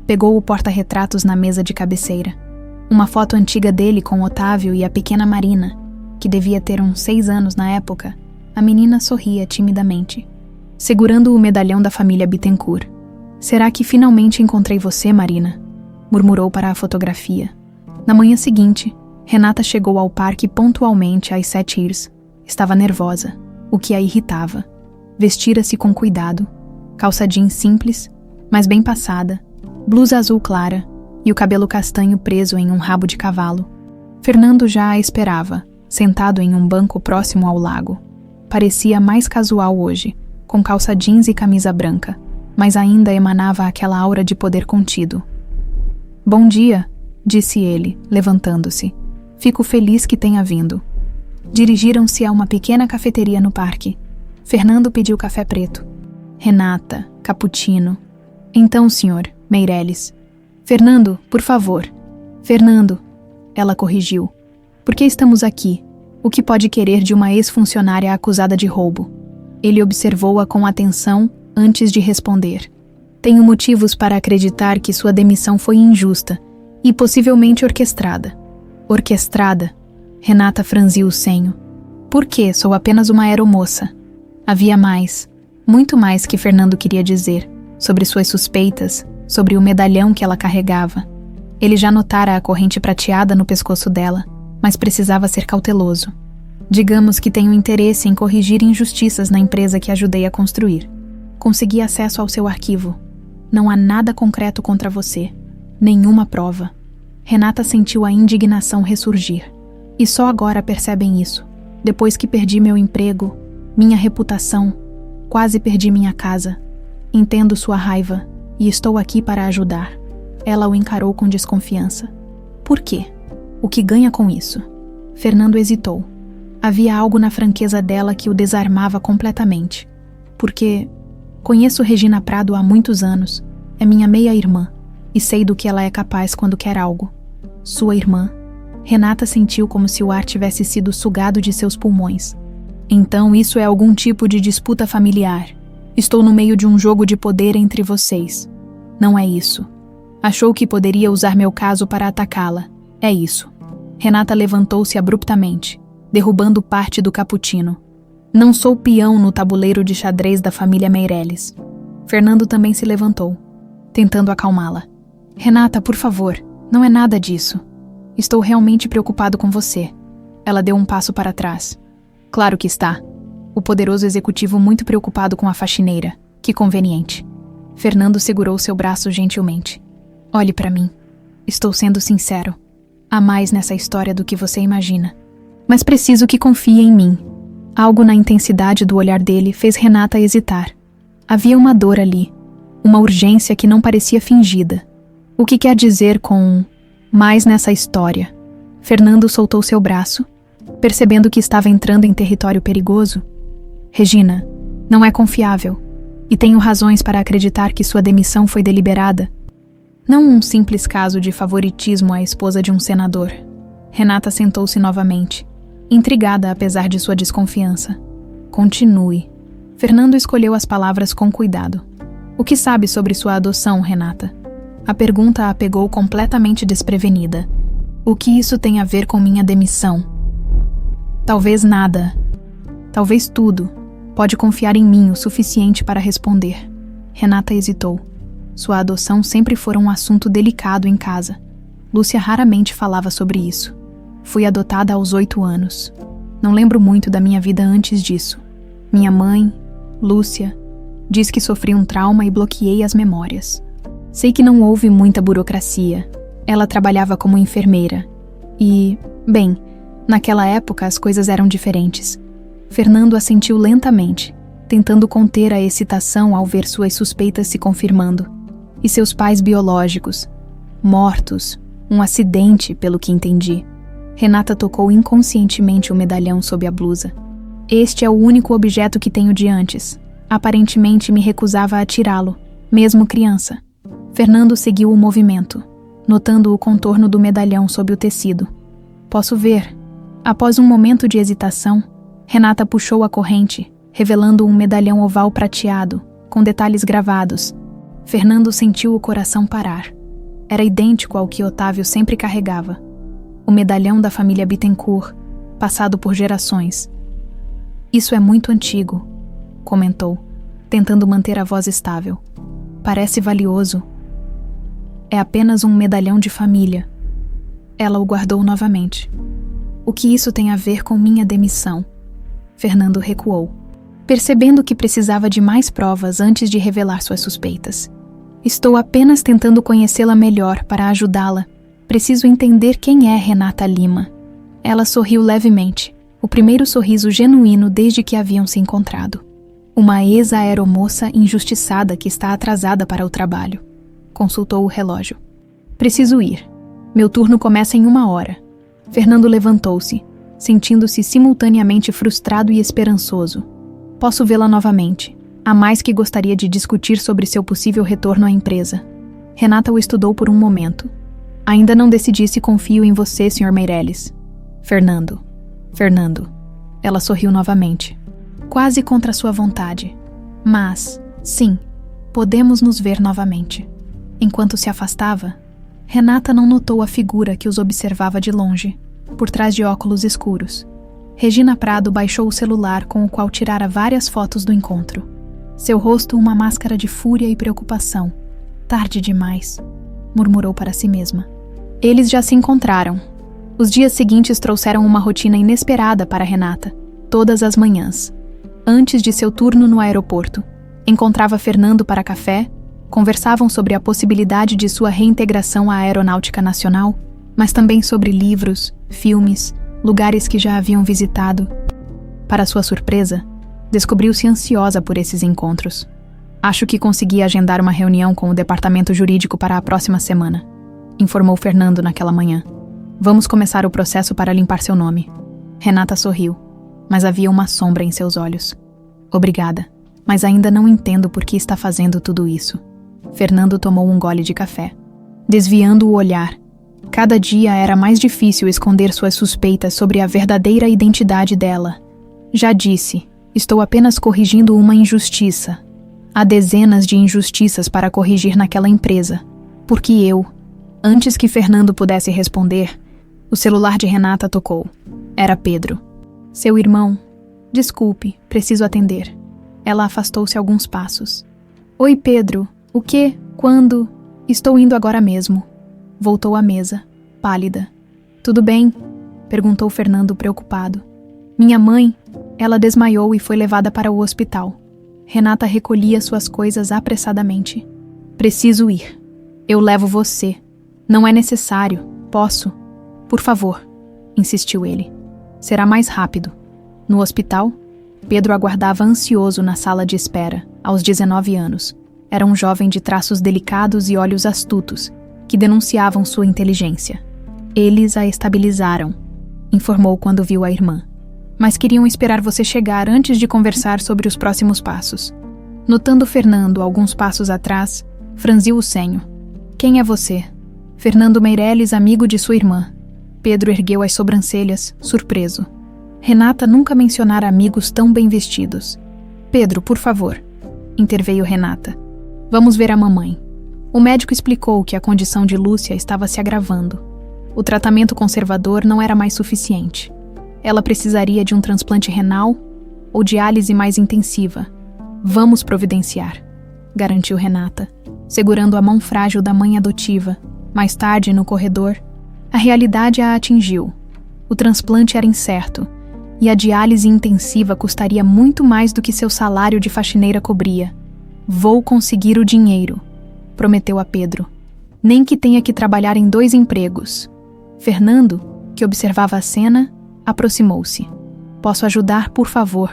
Pegou o porta-retratos na mesa de cabeceira. Uma foto antiga dele com Otávio e a pequena Marina, que devia ter uns 6 anos na época. A menina sorria timidamente, segurando o medalhão da família Bittencourt. Será que finalmente encontrei você, Marina? Murmurou para a fotografia. Na manhã seguinte, Renata chegou ao parque pontualmente às 7h. Estava nervosa, o que a irritava. Vestira-se com cuidado, calça jeans simples, mas bem passada, blusa azul clara e o cabelo castanho preso em um rabo de cavalo. Fernando já a esperava, sentado em um banco próximo ao lago. Parecia mais casual hoje, com calça jeans e camisa branca, mas ainda emanava aquela aura de poder contido. Bom dia, disse ele, levantando-se. Fico feliz que tenha vindo. Dirigiram-se a uma pequena cafeteria no parque. Fernando pediu café preto. Renata, cappuccino. Então, senhor, Meireles. Fernando, por favor. Fernando. Ela corrigiu. Por que estamos aqui? O que pode querer de uma ex-funcionária acusada de roubo? Ele observou-a com atenção antes de responder. Tenho motivos para acreditar que sua demissão foi injusta e possivelmente orquestrada. Orquestrada? Renata franziu o senho. Por quê? Sou apenas uma aeromoça. Havia mais, muito mais que Fernando queria dizer, sobre suas suspeitas, sobre o medalhão que ela carregava. Ele já notara a corrente prateada no pescoço dela, mas precisava ser cauteloso. Digamos que tenho interesse em corrigir injustiças na empresa que ajudei a construir. Consegui acesso ao seu arquivo. Não há nada concreto contra você. Nenhuma prova. Renata sentiu a indignação ressurgir. E só agora percebem isso. Depois que perdi meu emprego, minha reputação, quase perdi minha casa. Entendo sua raiva e estou aqui para ajudar. Ela o encarou com desconfiança. Por quê? O que ganha com isso? Fernando hesitou. Havia algo na franqueza dela que o desarmava completamente. Porque conheço Regina Prado há muitos anos. É minha meia-irmã. E sei do que ela é capaz quando quer algo. Sua irmã. Renata sentiu como se o ar tivesse sido sugado de seus pulmões. Então isso é algum tipo de disputa familiar. Estou no meio de um jogo de poder entre vocês. Não é isso. Achou que poderia usar meu caso para atacá-la. É isso. Renata levantou-se abruptamente, derrubando parte do cappuccino. Não sou peão no tabuleiro de xadrez da família Meirelles. Fernando também se levantou, tentando acalmá-la. Renata, por favor, não é nada disso. Estou realmente preocupado com você. Ela deu um passo para trás. Claro que está. O poderoso executivo muito preocupado com a faxineira. Que conveniente. Fernando segurou seu braço gentilmente. Olhe para mim. Estou sendo sincero. Há mais nessa história do que você imagina. Mas preciso que confie em mim. Algo na intensidade do olhar dele fez Renata hesitar. Havia uma dor ali. Uma urgência que não parecia fingida. O que quer dizer com mais nessa história? Fernando soltou seu braço, percebendo que estava entrando em território perigoso. Regina, não é confiável, e tenho razões para acreditar que sua demissão foi deliberada. Não um simples caso de favoritismo à esposa de um senador. Renata sentou-se novamente, intrigada apesar de sua desconfiança. Continue. Fernando escolheu as palavras com cuidado. O que sabe sobre sua adoção, Renata? A pergunta a pegou completamente desprevenida. O que isso tem a ver com minha demissão? Talvez nada. Talvez tudo. Pode confiar em mim o suficiente para responder. Renata hesitou. Sua adoção sempre foi um assunto delicado em casa. Lúcia raramente falava sobre isso. Fui adotada aos 8 anos. Não lembro muito da minha vida antes disso. Minha mãe, Lúcia, diz que sofri um trauma e bloqueei as memórias. Sei que não houve muita burocracia. Ela trabalhava como enfermeira. E, bem, naquela época as coisas eram diferentes. Fernando assentiu lentamente, tentando conter a excitação ao ver suas suspeitas se confirmando. E seus pais biológicos, mortos, um acidente, pelo que entendi. Renata tocou inconscientemente o medalhão sob a blusa. Este é o único objeto que tenho de antes. Aparentemente me recusava a tirá-lo, mesmo criança. Fernando seguiu o movimento, notando o contorno do medalhão sob o tecido. Posso ver. Após um momento de hesitação, Renata puxou a corrente, revelando um medalhão oval prateado, com detalhes gravados. Fernando sentiu o coração parar. Era idêntico ao que Otávio sempre carregava. O medalhão da família Bittencourt, passado por gerações. Isso é muito antigo, comentou, tentando manter a voz estável. Parece valioso. É apenas um medalhão de família. Ela o guardou novamente. O que isso tem a ver com minha demissão? Fernando recuou, percebendo que precisava de mais provas antes de revelar suas suspeitas. Estou apenas tentando conhecê-la melhor para ajudá-la. Preciso entender quem é Renata Lima. Ela sorriu levemente, o primeiro sorriso genuíno desde que haviam se encontrado. Uma ex-aeromoça injustiçada que está atrasada para o trabalho. Consultou o relógio. Preciso ir. Meu turno começa em 1 hora. Fernando levantou-se, sentindo-se simultaneamente frustrado e esperançoso. Posso vê-la novamente. Há mais que gostaria de discutir sobre seu possível retorno à empresa. Renata o estudou por um momento. Ainda não decidi se confio em você, Sr. Meirelles. Fernando. Fernando. Ela sorriu novamente, quase contra sua vontade. Mas, sim, podemos nos ver novamente. Enquanto se afastava, Renata não notou a figura que os observava de longe, por trás de óculos escuros. Regina Prado baixou o celular com o qual tirara várias fotos do encontro. Seu rosto uma máscara de fúria e preocupação. Tarde demais, murmurou para si mesma. Eles já se encontraram. Os dias seguintes trouxeram uma rotina inesperada para Renata, todas as manhãs. Antes de seu turno no aeroporto, encontrava Fernando para café, conversavam sobre a possibilidade de sua reintegração à Aeronáutica Nacional, mas também sobre livros, filmes, lugares que já haviam visitado. Para sua surpresa, descobriu-se ansiosa por esses encontros. Acho que consegui agendar uma reunião com o departamento jurídico para a próxima semana, informou Fernando naquela manhã. Vamos começar o processo para limpar seu nome. Renata sorriu, mas havia uma sombra em seus olhos. Obrigada, mas ainda não entendo por que está fazendo tudo isso. Fernando tomou um gole de café, desviando o olhar. Cada dia era mais difícil esconder suas suspeitas sobre a verdadeira identidade dela. Já disse, estou apenas corrigindo uma injustiça. Há dezenas de injustiças para corrigir naquela empresa. Porque eu, antes que Fernando pudesse responder, o celular de Renata tocou. Era Pedro. Seu irmão. Desculpe, preciso atender. Ela afastou-se alguns passos. Oi, Pedro. O quê? Quando? Estou indo agora mesmo. Voltou à mesa, pálida. Tudo bem? Perguntou Fernando preocupado. Minha mãe, ela desmaiou e foi levada para o hospital. Renata recolhia suas coisas apressadamente. Preciso ir. Eu levo você. Não é necessário. Posso? Por favor, insistiu ele. Será mais rápido. No hospital, Pedro aguardava ansioso na sala de espera, aos 19 anos. Era um jovem de traços delicados e olhos astutos, que denunciavam sua inteligência. Eles a estabilizaram, informou quando viu a irmã. Mas queriam esperar você chegar antes de conversar sobre os próximos passos. Notando Fernando alguns passos atrás, franziu o senho. Quem é você? Fernando Meirelles, amigo de sua irmã. Pedro ergueu as sobrancelhas, surpreso. Renata nunca mencionara amigos tão bem vestidos. Pedro, por favor, interveio Renata. Vamos ver a mamãe. O médico explicou que a condição de Lúcia estava se agravando. O tratamento conservador não era mais suficiente. Ela precisaria de um transplante renal ou diálise mais intensiva. Vamos providenciar, garantiu Renata, segurando a mão frágil da mãe adotiva. Mais tarde, no corredor, a realidade a atingiu. O transplante era incerto, e a diálise intensiva custaria muito mais do que seu salário de faxineira cobria. Vou conseguir o dinheiro, prometeu a Pedro. Nem que tenha que trabalhar em 2 empregos. Fernando, que observava a cena, aproximou-se. Posso ajudar, por favor?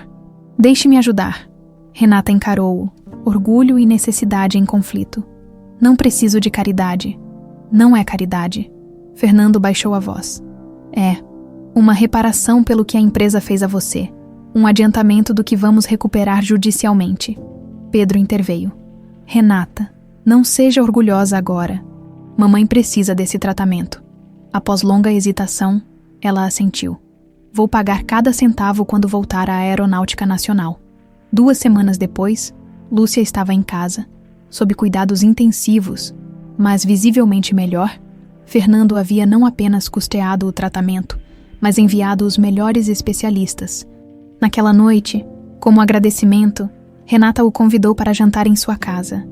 Deixe-me ajudar. Renata encarou-o, orgulho e necessidade em conflito. Não preciso de caridade. Não é caridade. Fernando baixou a voz. É uma reparação pelo que a empresa fez a você. Um adiantamento do que vamos recuperar judicialmente. Pedro interveio. Renata, não seja orgulhosa agora. Mamãe precisa desse tratamento. Após longa hesitação, ela assentiu. Vou pagar cada centavo quando voltar à Aeronáutica Nacional. 2 semanas depois, Lúcia estava em casa, sob cuidados intensivos, mas visivelmente melhor. Fernando havia não apenas custeado o tratamento, mas enviado os melhores especialistas. Naquela noite, como agradecimento, Renata o convidou para jantar em sua casa.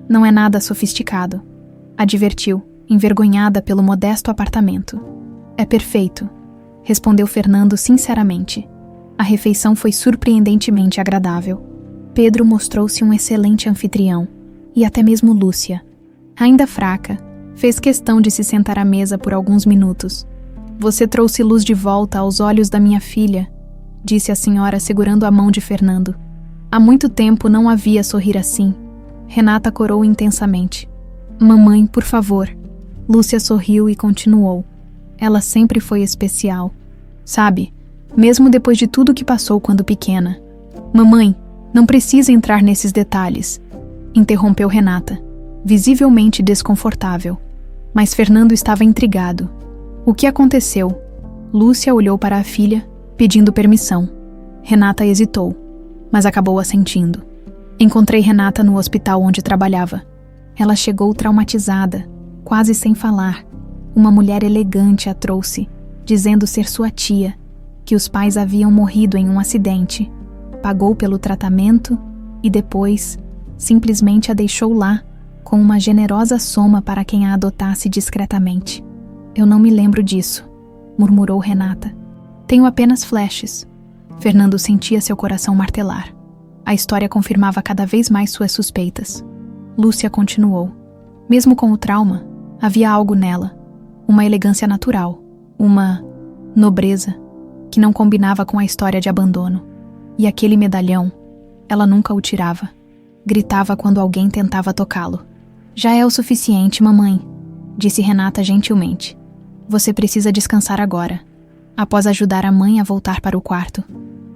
Não é nada sofisticado, advertiu, envergonhada pelo modesto apartamento. É perfeito, respondeu Fernando sinceramente. A refeição foi surpreendentemente agradável. Pedro mostrou-se um excelente anfitrião, e até mesmo Lúcia, ainda fraca, fez questão de se sentar à mesa por alguns minutos. Você trouxe luz de volta aos olhos da minha filha, disse a senhora segurando a mão de Fernando. Há muito tempo não a via sorrir assim. Renata corou intensamente. Mamãe, por favor. Lúcia sorriu e continuou. Ela sempre foi especial. Sabe, mesmo depois de tudo que passou quando pequena. Mamãe, não precisa entrar nesses detalhes, interrompeu Renata, visivelmente desconfortável. Mas Fernando estava intrigado. O que aconteceu? Lúcia olhou para a filha, pedindo permissão. Renata hesitou, mas acabou assentindo. Encontrei Renata no hospital onde trabalhava. Ela chegou traumatizada, quase sem falar. Uma mulher elegante a trouxe, dizendo ser sua tia, que os pais haviam morrido em um acidente. Pagou pelo tratamento e depois simplesmente a deixou lá, com uma generosa soma para quem a adotasse discretamente. Eu não me lembro disso, murmurou Renata. Tenho apenas flashes. Fernando sentia seu coração martelar. A história confirmava cada vez mais suas suspeitas. Lúcia continuou. Mesmo com o trauma, havia algo nela. Uma elegância natural, uma nobreza, que não combinava com a história de abandono. E aquele medalhão, ela nunca o tirava. Gritava quando alguém tentava tocá-lo. Já é o suficiente, mamãe, disse Renata gentilmente. Você precisa descansar agora. Após ajudar a mãe a voltar para o quarto,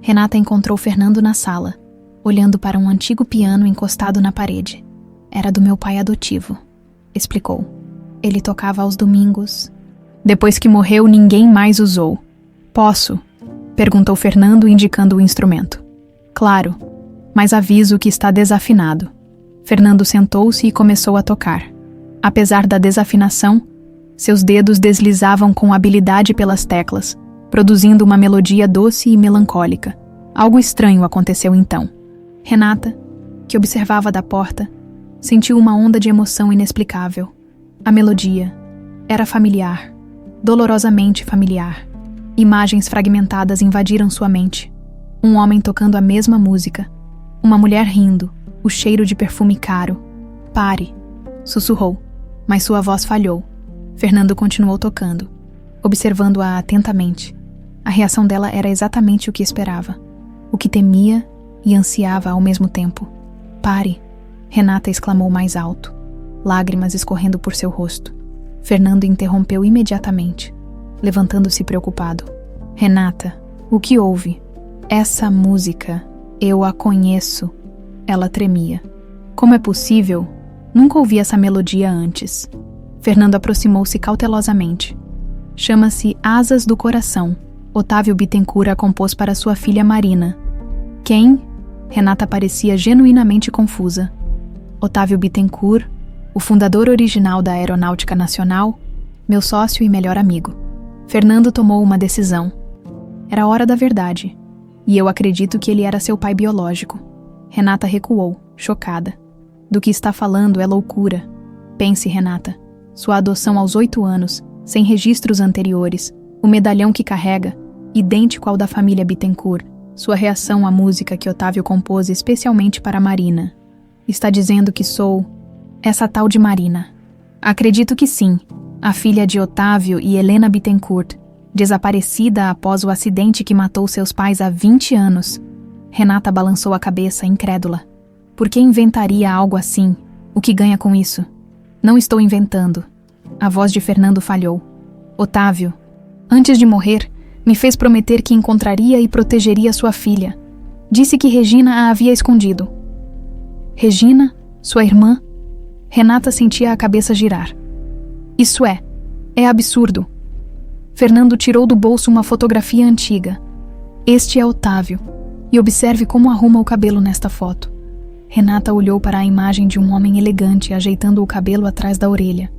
Renata encontrou Fernando na sala, olhando para um antigo piano encostado na parede. Era do meu pai adotivo, explicou. Ele tocava aos domingos. Depois que morreu, ninguém mais usou. Posso? Perguntou Fernando, indicando o instrumento. Claro, mas aviso que está desafinado. Fernando sentou-se e começou a tocar. Apesar da desafinação, seus dedos deslizavam com habilidade pelas teclas, produzindo uma melodia doce e melancólica. Algo estranho aconteceu então. Renata, que observava da porta, sentiu uma onda de emoção inexplicável. A melodia era familiar, dolorosamente familiar. Imagens fragmentadas invadiram sua mente. Um homem tocando a mesma música. Uma mulher rindo, o cheiro de perfume caro. Pare, sussurrou, mas sua voz falhou. Fernando continuou tocando, observando-a atentamente. A reação dela era exatamente o que esperava, o que temia e ansiava ao mesmo tempo. Pare, Renata exclamou mais alto, lágrimas escorrendo por seu rosto. Fernando interrompeu imediatamente, levantando-se preocupado. Renata, o que houve? Essa música, eu a conheço. Ela tremia. Como é possível? Nunca ouvi essa melodia antes. Fernando aproximou-se cautelosamente. Chama-se Asas do Coração. Otávio Bittencourt a compôs para sua filha Marina. Quem? Renata parecia genuinamente confusa. Otávio Bittencourt, o fundador original da Aeronáutica Nacional, meu sócio e melhor amigo. Fernando tomou uma decisão. Era hora da verdade. E eu acredito que ele era seu pai biológico. Renata recuou, chocada. Do que está falando é loucura. Pense, Renata. Sua adoção aos 8 anos, sem registros anteriores, o medalhão que carrega, idêntico ao da família Bittencourt, sua reação à música que Otávio compôs especialmente para Marina. Está dizendo que sou essa tal de Marina. Acredito que sim, a filha de Otávio e Helena Bittencourt, desaparecida após o acidente que matou seus pais há 20 anos. Renata balançou a cabeça, incrédula. Por que inventaria algo assim? O que ganha com isso? Não estou inventando. A voz de Fernando falhou. Otávio, antes de morrer, me fez prometer que encontraria e protegeria sua filha. Disse que Regina a havia escondido. Regina? Sua irmã? Renata sentia a cabeça girar. Isso é absurdo. Fernando tirou do bolso uma fotografia antiga. Este é Otávio, e observe como arruma o cabelo nesta foto. Renata olhou para a imagem de um homem elegante ajeitando o cabelo atrás da orelha.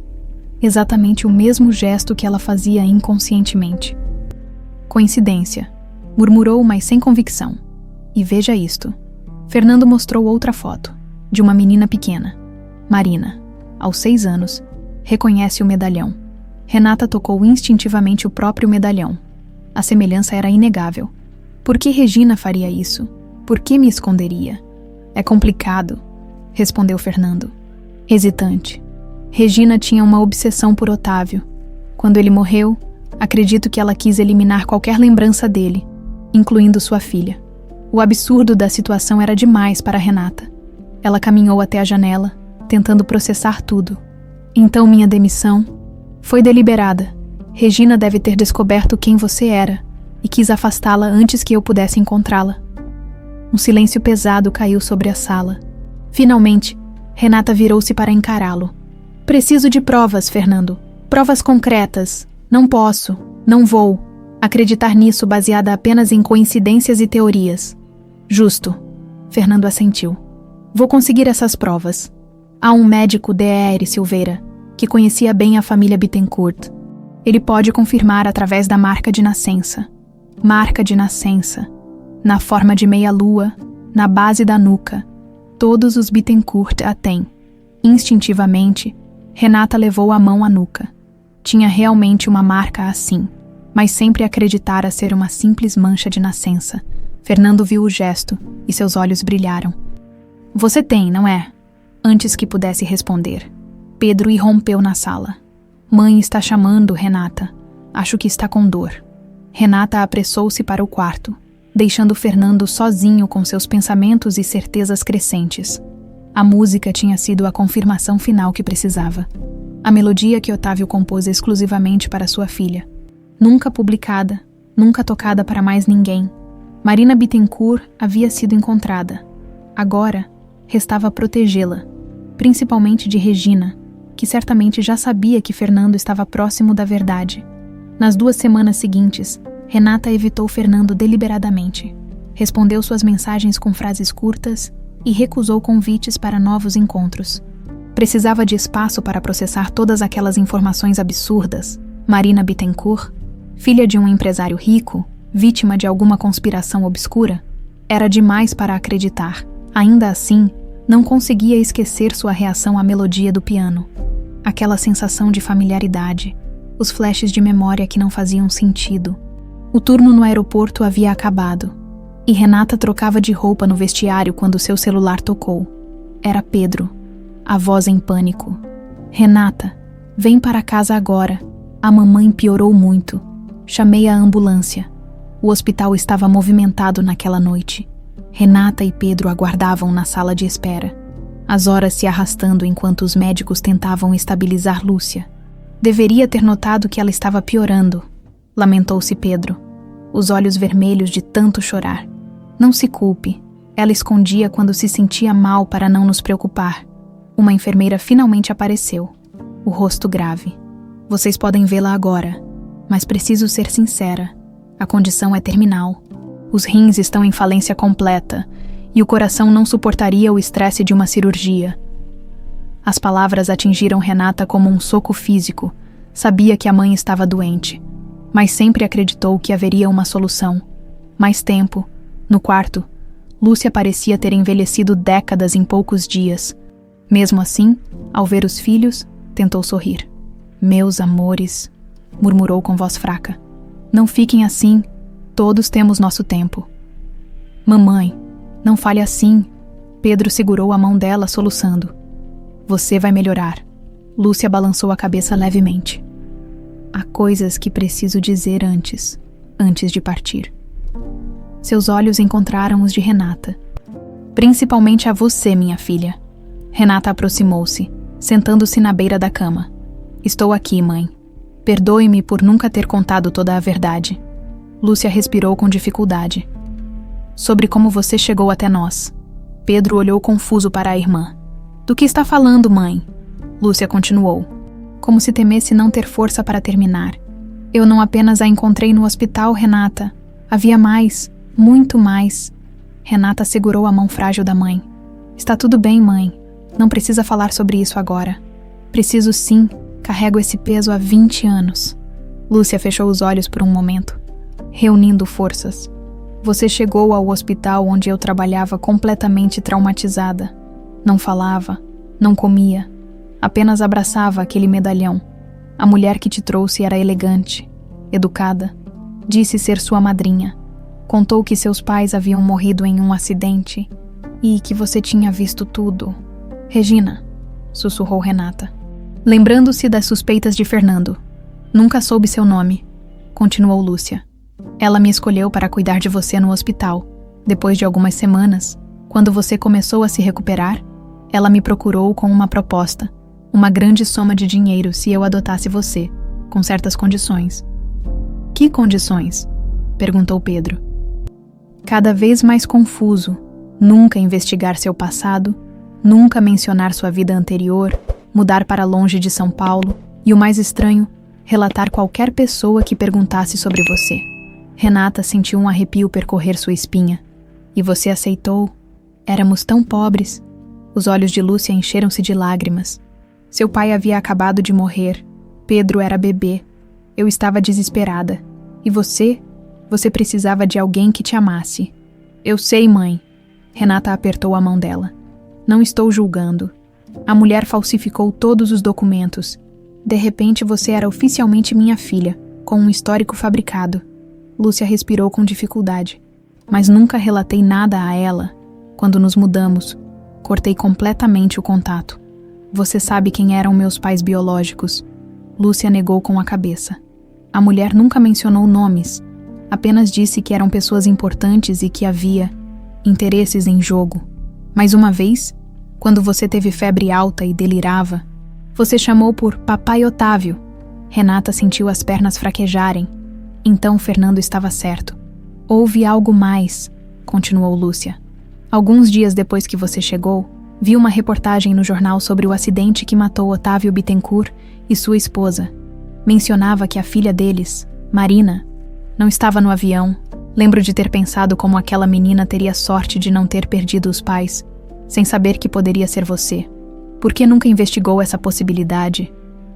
Exatamente o mesmo gesto que ela fazia inconscientemente. Coincidência, murmurou, mas sem convicção. E veja isto. Fernando mostrou outra foto, de uma menina pequena. Marina, aos 6 anos, reconhece o medalhão. Renata tocou instintivamente o próprio medalhão. A semelhança era inegável. Por que Regina faria isso? Por que me esconderia? É complicado, respondeu Fernando, hesitante. Regina tinha uma obsessão por Otávio. Quando ele morreu, acredito que ela quis eliminar qualquer lembrança dele, incluindo sua filha. O absurdo da situação era demais para Renata. Ela caminhou até a janela, tentando processar tudo. Então minha demissão foi deliberada. Regina deve ter descoberto quem você era e quis afastá-la antes que eu pudesse encontrá-la. Um silêncio pesado caiu sobre a sala. Finalmente, Renata virou-se para encará-lo. Preciso de provas, Fernando. Provas concretas. Não posso. Não vou. Acreditar nisso baseada apenas em coincidências e teorias. Justo. Fernando assentiu. Vou conseguir essas provas. Há um médico, Dr. Silveira, que conhecia bem a família Bittencourt. Ele pode confirmar através da marca de nascença. Marca de nascença. Na forma de meia-lua, na base da nuca. Todos os Bittencourt a têm. Instintivamente, Renata levou a mão à nuca. Tinha realmente uma marca assim, mas sempre acreditara ser uma simples mancha de nascença. Fernando viu o gesto e seus olhos brilharam. Você tem, não é? Antes que pudesse responder, Pedro irrompeu na sala. Mãe está chamando, Renata. Acho que está com dor. Renata apressou-se para o quarto, deixando Fernando sozinho com seus pensamentos e certezas crescentes. A música tinha sido a confirmação final que precisava. A melodia que Otávio compôs exclusivamente para sua filha. Nunca publicada, nunca tocada para mais ninguém. Marina Bittencourt havia sido encontrada. Agora, restava protegê-la, principalmente de Regina, que certamente já sabia que Fernando estava próximo da verdade. Nas 2 semanas seguintes, Renata evitou Fernando deliberadamente. Respondeu suas mensagens com frases curtas e recusou convites para novos encontros. Precisava de espaço para processar todas aquelas informações absurdas. Marina Bittencourt, filha de um empresário rico, vítima de alguma conspiração obscura, era demais para acreditar. Ainda assim, não conseguia esquecer sua reação à melodia do piano. Aquela sensação de familiaridade, os flashes de memória que não faziam sentido. O turno no aeroporto havia acabado, e Renata trocava de roupa no vestiário quando seu celular tocou. Era Pedro, a voz em pânico. Renata, vem para casa agora. A mamãe piorou muito. Chamei a ambulância. O hospital estava movimentado naquela noite. Renata e Pedro aguardavam na sala de espera, as horas se arrastando enquanto os médicos tentavam estabilizar Lúcia. Deveria ter notado que ela estava piorando, lamentou-se Pedro, os olhos vermelhos de tanto chorar. Não se culpe, ela escondia quando se sentia mal para não nos preocupar. Uma enfermeira finalmente apareceu, o rosto grave. Vocês podem vê-la agora, mas preciso ser sincera. A condição é terminal. Os rins estão em falência completa e o coração não suportaria o estresse de uma cirurgia. As palavras atingiram Renata como um soco físico. Sabia que a mãe estava doente, mas sempre acreditou que haveria uma solução. Mais tempo. No quarto, Lúcia parecia ter envelhecido décadas em poucos dias. Mesmo assim, ao ver os filhos, tentou sorrir. Meus amores, murmurou com voz fraca. Não fiquem assim, todos temos nosso tempo. Mamãe, não fale assim. Pedro segurou a mão dela, soluçando. Você vai melhorar. Lúcia balançou a cabeça levemente. Há coisas que preciso dizer antes de partir. Seus olhos encontraram os de Renata. Principalmente a você, minha filha. Renata aproximou-se, sentando-se na beira da cama. Estou aqui, mãe. Perdoe-me por nunca ter contado toda a verdade. Lúcia respirou com dificuldade. Sobre como você chegou até nós. Pedro olhou confuso para a irmã. Do que está falando, mãe? Lúcia continuou, como se temesse não ter força para terminar. Eu não apenas a encontrei no hospital, Renata. Havia mais, muito mais. Renata segurou a mão frágil da mãe. Está tudo bem, mãe. Não precisa falar sobre isso agora. Preciso sim, carrego esse peso há 20 anos. Lúcia fechou os olhos por um momento, reunindo forças. Você chegou ao hospital onde eu trabalhava completamente traumatizada. Não falava, não comia, apenas abraçava aquele medalhão. A mulher que te trouxe era elegante, educada. Disse ser sua madrinha. Contou que seus pais haviam morrido em um acidente e que você tinha visto tudo. Regina, sussurrou Renata, lembrando-se das suspeitas de Fernando. Nunca soube seu nome, continuou Lúcia. Ela me escolheu para cuidar de você no hospital. Depois de algumas semanas, quando você começou a se recuperar, ela me procurou com uma proposta, uma grande soma de dinheiro se eu adotasse você, com certas condições. Que condições? Perguntou Pedro. Cada vez mais confuso, nunca investigar seu passado, nunca mencionar sua vida anterior, mudar para longe de São Paulo e, o mais estranho, relatar qualquer pessoa que perguntasse sobre você. Renata sentiu um arrepio percorrer sua espinha. E você aceitou? Éramos tão pobres. Os olhos de Lúcia encheram-se de lágrimas. Seu pai havia acabado de morrer. Pedro era bebê. Eu estava desesperada. E você? Você precisava de alguém que te amasse. Eu sei, mãe. Renata apertou a mão dela. Não estou julgando. A mulher falsificou todos os documentos. De repente você era oficialmente minha filha, com um histórico fabricado. Lúcia respirou com dificuldade. Mas nunca relatei nada a ela. Quando nos mudamos, cortei completamente o contato. Você sabe quem eram meus pais biológicos. Lúcia negou com a cabeça. A mulher nunca mencionou nomes. Apenas disse que eram pessoas importantes e que havia interesses em jogo. Mais uma vez, quando você teve febre alta e delirava, você chamou por Papai Otávio. Renata sentiu as pernas fraquejarem. Então Fernando estava certo. Houve algo mais, continuou Lúcia. Alguns dias depois que você chegou, vi uma reportagem no jornal sobre o acidente que matou Otávio Bittencourt e sua esposa. Mencionava que a filha deles, Marina, não estava no avião. Lembro de ter pensado como aquela menina teria sorte de não ter perdido os pais, sem saber que poderia ser você. Por que nunca investigou essa possibilidade?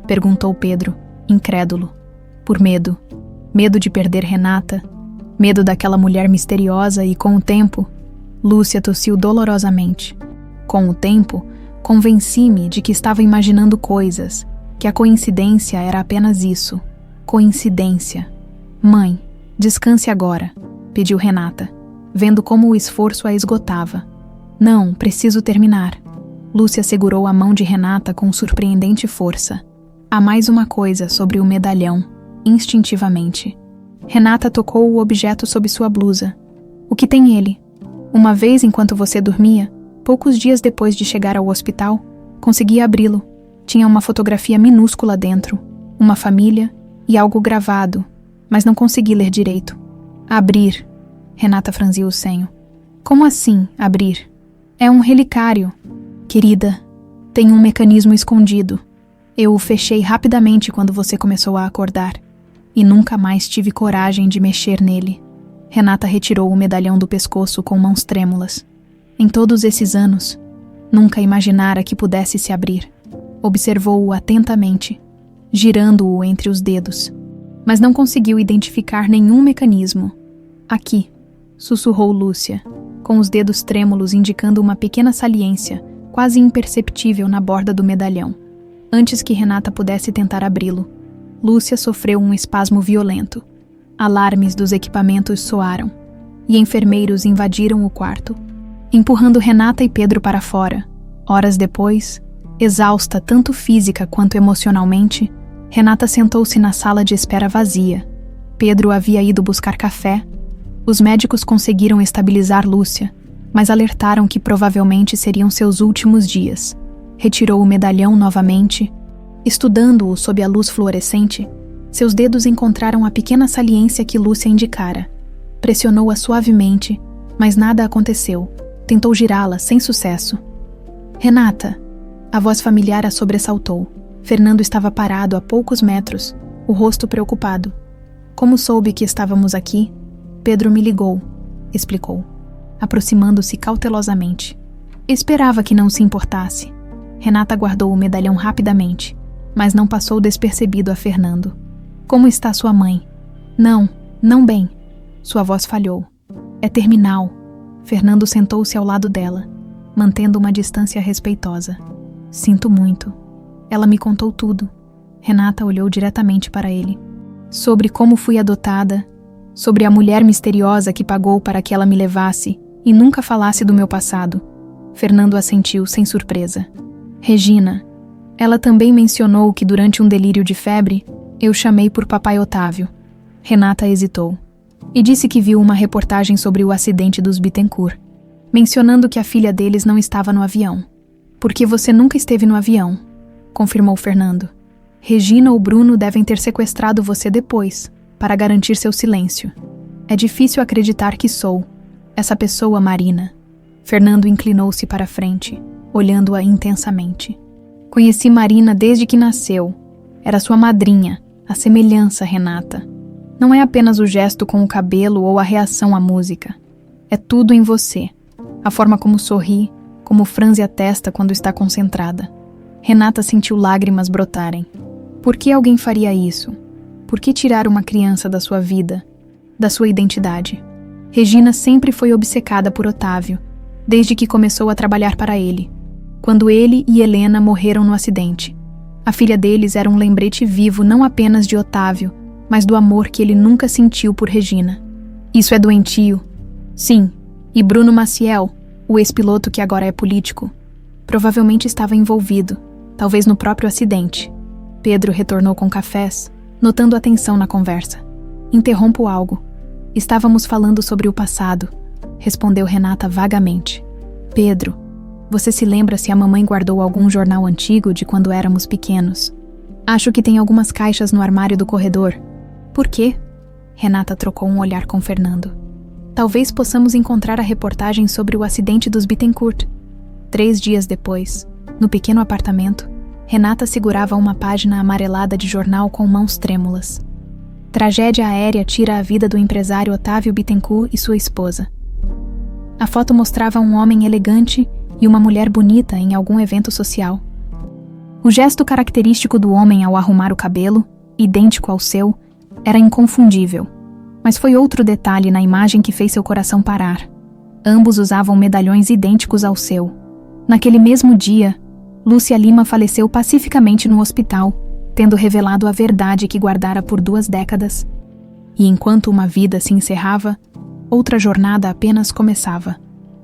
Perguntou Pedro, incrédulo. Por medo. Medo de perder Renata. Medo daquela mulher misteriosa e, com o tempo, Lúcia tossiu dolorosamente. Com o tempo, convenci-me de que estava imaginando coisas, que a coincidência era apenas isso. Coincidência. Mãe, descanse agora, pediu Renata, vendo como o esforço a esgotava. Não, preciso terminar. Lúcia segurou a mão de Renata com surpreendente força. Há mais uma coisa sobre o medalhão, instintivamente. Renata tocou o objeto sob sua blusa. O que tem ele? Uma vez, enquanto você dormia, poucos dias depois de chegar ao hospital, consegui abri-lo. Tinha uma fotografia minúscula dentro, uma família e algo gravado, mas não consegui ler direito. Abrir. Renata franziu o senho. Como assim, abrir? É um relicário. Querida, tem um mecanismo escondido. Eu o fechei rapidamente quando você começou a acordar. E nunca mais tive coragem de mexer nele. Renata retirou o medalhão do pescoço com mãos trêmulas. Em todos esses anos, nunca imaginara que pudesse se abrir. Observou-o atentamente, girando-o entre os dedos, mas não conseguiu identificar nenhum mecanismo. Aqui, sussurrou Lúcia, com os dedos trêmulos indicando uma pequena saliência, quase imperceptível na borda do medalhão. Antes que Renata pudesse tentar abri-lo, Lúcia sofreu um espasmo violento. Alarmes dos equipamentos soaram, e enfermeiros invadiram o quarto, empurrando Renata e Pedro para fora. Horas depois, exausta tanto física quanto emocionalmente, Renata sentou-se na sala de espera vazia. Pedro havia ido buscar café. Os médicos conseguiram estabilizar Lúcia, mas alertaram que provavelmente seriam seus últimos dias. Retirou o medalhão novamente. Estudando-o sob a luz fluorescente, seus dedos encontraram a pequena saliência que Lúcia indicara. Pressionou-a suavemente, mas nada aconteceu. Tentou girá-la, sem sucesso. Renata! A voz familiar a sobressaltou. Fernando estava parado a poucos metros, o rosto preocupado. Como soube que estávamos aqui? Pedro me ligou, explicou, aproximando-se cautelosamente. Esperava que não se importasse. Renata guardou o medalhão rapidamente, mas não passou despercebido a Fernando. Como está sua mãe? Não bem. Sua voz falhou. É terminal. Fernando sentou-se ao lado dela, mantendo uma distância respeitosa. Sinto muito. Ela me contou tudo. Renata olhou diretamente para ele. Sobre como fui adotada, sobre a mulher misteriosa que pagou para que ela me levasse e nunca falasse do meu passado. Fernando assentiu sem surpresa. Regina. Ela também mencionou que durante um delírio de febre, eu chamei por Papai Otávio. Renata hesitou. E disse que viu uma reportagem sobre o acidente dos Bittencourt, mencionando que a filha deles não estava no avião. Porque você nunca esteve no avião, confirmou Fernando. Regina ou Bruno devem ter sequestrado você depois, para garantir seu silêncio. É difícil acreditar que sou essa pessoa, Marina. Fernando inclinou-se para a frente, olhando-a intensamente. Conheci Marina desde que nasceu. Era sua madrinha, a semelhança, Renata. Não é apenas o gesto com o cabelo ou a reação à música. É tudo em você. A forma como sorri, como franze a testa quando está concentrada. Renata sentiu lágrimas brotarem. Por que alguém faria isso? Por que tirar uma criança da sua vida, da sua identidade? Regina sempre foi obcecada por Otávio, desde que começou a trabalhar para ele. Quando ele e Helena morreram no acidente, a filha deles era um lembrete vivo não apenas de Otávio, mas do amor que ele nunca sentiu por Regina. Isso é doentio. Sim, e Bruno Maciel, o ex-piloto que agora é político, provavelmente estava envolvido, talvez no próprio acidente. Pedro retornou com cafés, notando a tensão na conversa. Interrompo algo. Estávamos falando sobre o passado, respondeu Renata vagamente. Pedro, você se lembra se a mamãe guardou algum jornal antigo de quando éramos pequenos? Acho que tem algumas caixas no armário do corredor. Por quê? Renata trocou um olhar com Fernando. Talvez possamos encontrar a reportagem sobre o acidente dos Bittencourt. 3 dias depois, no pequeno apartamento, Renata segurava uma página amarelada de jornal com mãos trêmulas. Tragédia aérea tira a vida do empresário Otávio Bittencourt e sua esposa. A foto mostrava um homem elegante e uma mulher bonita em algum evento social. O gesto característico do homem ao arrumar o cabelo, idêntico ao seu, era inconfundível. Mas foi outro detalhe na imagem que fez seu coração parar. Ambos usavam medalhões idênticos ao seu. Naquele mesmo dia, Lúcia Lima faleceu pacificamente no hospital, tendo revelado a verdade que guardara por 2 décadas. E enquanto uma vida se encerrava, outra jornada apenas começava.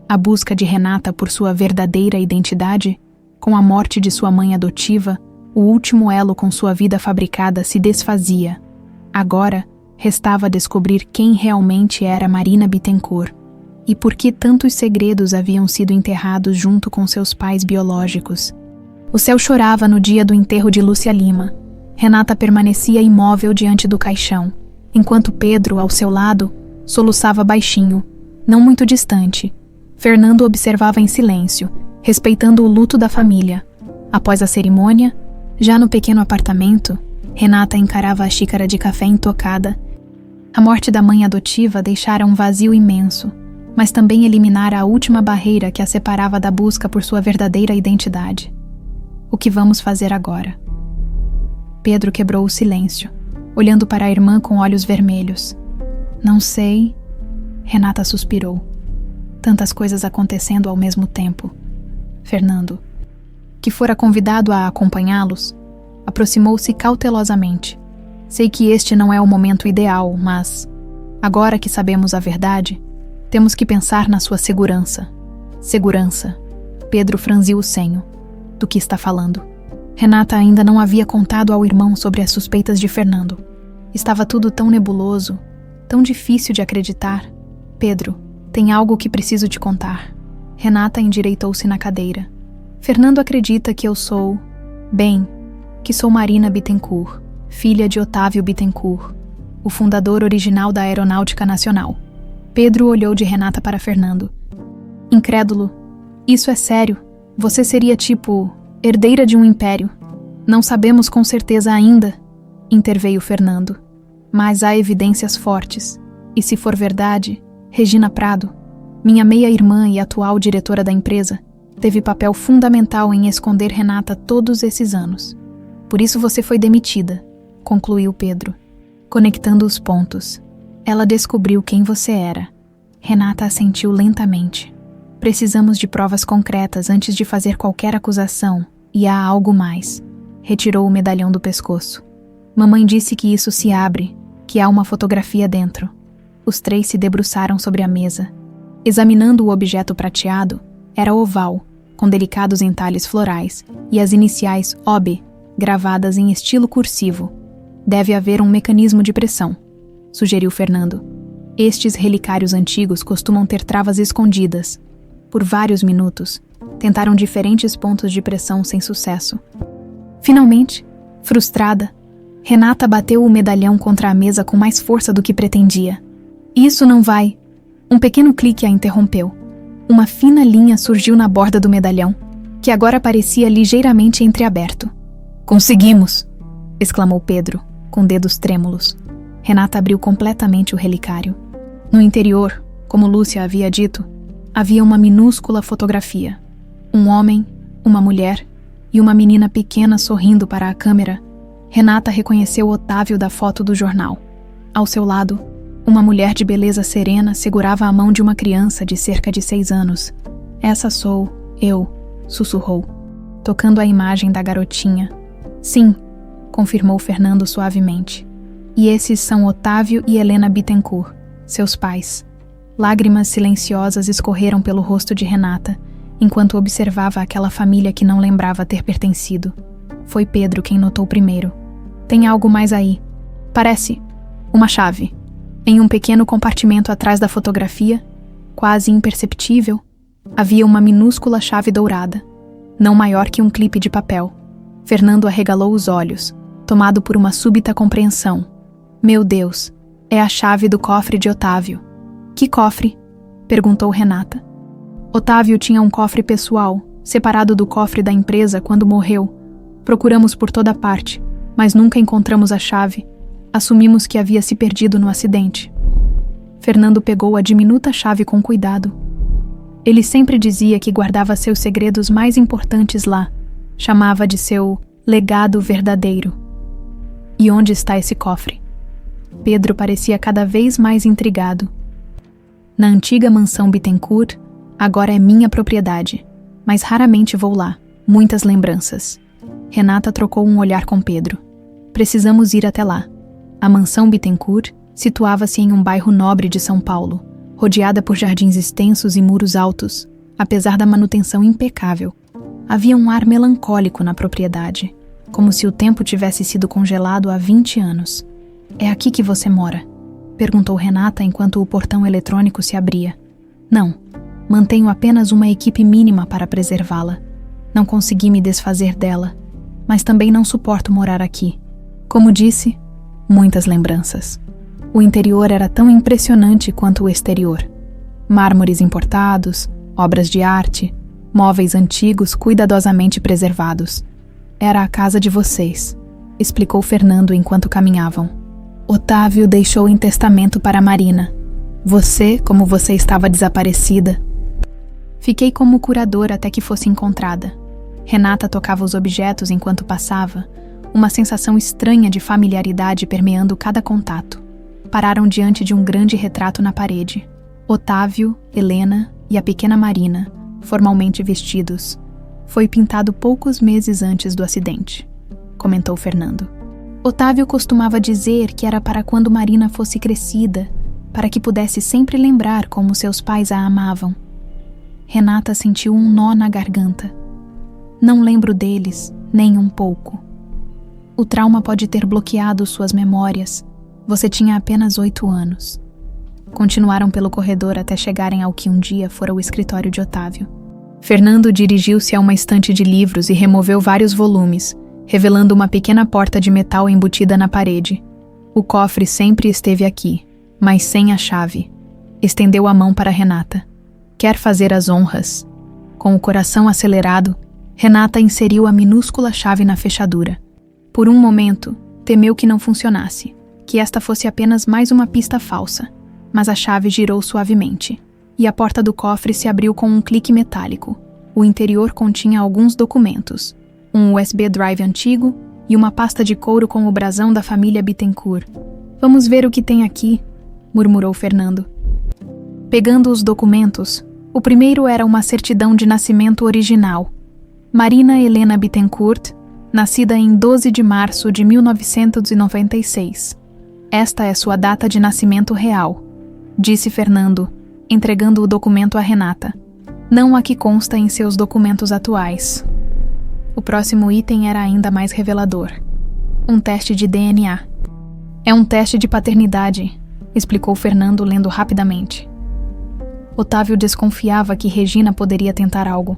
A busca de Renata por sua verdadeira identidade, com a morte de sua mãe adotiva, o último elo com sua vida fabricada se desfazia. Agora, restava descobrir quem realmente era Marina Bittencourt e por que tantos segredos haviam sido enterrados junto com seus pais biológicos. O céu chorava no dia do enterro de Lúcia Lima. Renata permanecia imóvel diante do caixão, enquanto Pedro, ao seu lado, soluçava baixinho, não muito distante. Fernando observava em silêncio, respeitando o luto da família. Após a cerimônia, já no pequeno apartamento, Renata encarava a xícara de café intocada. A morte da mãe adotiva deixara um vazio imenso, mas também eliminara a última barreira que a separava da busca por sua verdadeira identidade. O que vamos fazer agora? Pedro quebrou o silêncio, olhando para a irmã com olhos vermelhos. Não sei. Renata suspirou. Tantas coisas acontecendo ao mesmo tempo. Fernando, que fora convidado a acompanhá-los, aproximou-se cautelosamente. Sei que este não é o momento ideal, mas, agora que sabemos a verdade, temos que pensar na sua segurança. Segurança. Pedro franziu o senho. Do que está falando? Renata ainda não havia contado ao irmão sobre as suspeitas de Fernando. Estava tudo tão nebuloso, tão difícil de acreditar. Pedro, tem algo que preciso te contar. Renata endireitou-se na cadeira. Fernando acredita que eu sou... Bem, que sou Marina Bittencourt, filha de Otávio Bittencourt, o fundador original da Aeronáutica Nacional. Pedro olhou de Renata para Fernando. Incrédulo. Isso é sério. Você seria tipo... herdeira de um império. Não sabemos com certeza ainda, interveio Fernando. Mas há evidências fortes. E se for verdade, Regina Prado, minha meia-irmã e atual diretora da empresa, teve papel fundamental em esconder Renata todos esses anos. Por isso você foi demitida, concluiu Pedro, conectando os pontos. Ela descobriu quem você era. Renata assentiu lentamente. Precisamos de provas concretas antes de fazer qualquer acusação, e há algo mais. Retirou o medalhão do pescoço. Mamãe disse que isso se abre, que há uma fotografia dentro. Os 3 se debruçaram sobre a mesa. Examinando o objeto prateado, era oval, com delicados entalhes florais, e as iniciais OB, gravadas em estilo cursivo. Deve haver um mecanismo de pressão, sugeriu Fernando. Estes relicários antigos costumam ter travas escondidas. Por vários minutos, tentaram diferentes pontos de pressão sem sucesso. Finalmente, frustrada, Renata bateu o medalhão contra a mesa com mais força do que pretendia. Isso não vai... Um pequeno clique a interrompeu. Uma fina linha surgiu na borda do medalhão, que agora parecia ligeiramente entreaberto. Conseguimos! Exclamou Pedro, com dedos trêmulos. Renata abriu completamente o relicário. No interior, como Lúcia havia dito, havia uma minúscula fotografia. Um homem, uma mulher e uma menina pequena sorrindo para a câmera. Renata reconheceu Otávio da foto do jornal. Ao seu lado, uma mulher de beleza serena segurava a mão de uma criança de cerca de 6 anos. "Essa sou eu", sussurrou, tocando a imagem da garotinha. "Sim", confirmou Fernando suavemente. "E esses são Otávio e Helena Bittencourt, seus pais." Lágrimas silenciosas escorreram pelo rosto de Renata, enquanto observava aquela família que não lembrava ter pertencido. Foi Pedro quem notou primeiro. "Tem algo mais aí. Parece uma chave." Em um pequeno compartimento atrás da fotografia, quase imperceptível, havia uma minúscula chave dourada, não maior que um clipe de papel. Fernando arregalou os olhos, tomado por uma súbita compreensão. "Meu Deus, é a chave do cofre de Otávio." "Que cofre?" perguntou Renata. "Otávio tinha um cofre pessoal, separado do cofre da empresa quando morreu. Procuramos por toda parte, mas nunca encontramos a chave. Assumimos que havia se perdido no acidente." Fernando pegou a diminuta chave com cuidado. Ele sempre dizia que guardava seus segredos mais importantes lá. Chamava de seu legado verdadeiro. "E onde está esse cofre?" Pedro parecia cada vez mais intrigado. "Na antiga mansão Bittencourt, agora é minha propriedade, mas raramente vou lá. Muitas lembranças." Renata trocou um olhar com Pedro. "Precisamos ir até lá." A mansão Bittencourt situava-se em um bairro nobre de São Paulo, rodeada por jardins extensos e muros altos, apesar da manutenção impecável. Havia um ar melancólico na propriedade, como se o tempo tivesse sido congelado há 20 anos. "É aqui que você mora?" perguntou Renata enquanto o portão eletrônico se abria. "Não, mantenho apenas uma equipe mínima para preservá-la. Não consegui me desfazer dela, mas também não suporto morar aqui. Como disse, muitas lembranças. O interior era tão impressionante quanto o exterior. Mármores importados, obras de arte, móveis antigos cuidadosamente preservados. Era a casa de vocês", explicou Fernando enquanto caminhavam. "Otávio deixou em testamento para Marina. Você, como você estava desaparecida." "Fiquei como curadora até que fosse encontrada." Renata tocava os objetos enquanto passava, uma sensação estranha de familiaridade permeando cada contato. Pararam diante de um grande retrato na parede. Otávio, Helena e a pequena Marina, formalmente vestidos. "Foi pintado poucos meses antes do acidente", comentou Fernando. "Otávio costumava dizer que era para quando Marina fosse crescida, para que pudesse sempre lembrar como seus pais a amavam." Renata sentiu um nó na garganta. "Não lembro deles, nem um pouco. O trauma pode ter bloqueado suas memórias. Você tinha apenas 8 anos." Continuaram pelo corredor até chegarem ao que um dia fora o escritório de Otávio. Fernando dirigiu-se a uma estante de livros e removeu vários volumes, revelando uma pequena porta de metal embutida na parede. O cofre sempre esteve aqui, mas sem a chave. Estendeu a mão para Renata. "Quer fazer as honras?" Com o coração acelerado, Renata inseriu a minúscula chave na fechadura. Por um momento, temeu que não funcionasse, que esta fosse apenas mais uma pista falsa, mas a chave girou suavemente, e a porta do cofre se abriu com um clique metálico. O interior continha alguns documentos, um USB drive antigo e uma pasta de couro com o brasão da família Bittencourt. "Vamos ver o que tem aqui", murmurou Fernando. Pegando os documentos, o primeiro era uma certidão de nascimento original. Marina Helena Bittencourt, nascida em 12 de março de 1996. "Esta é sua data de nascimento real", disse Fernando, entregando o documento a Renata. "Não a que consta em seus documentos atuais." O próximo item era ainda mais revelador. Um teste de DNA. "É um teste de paternidade", explicou Fernando lendo rapidamente. Otávio desconfiava que Regina poderia tentar algo.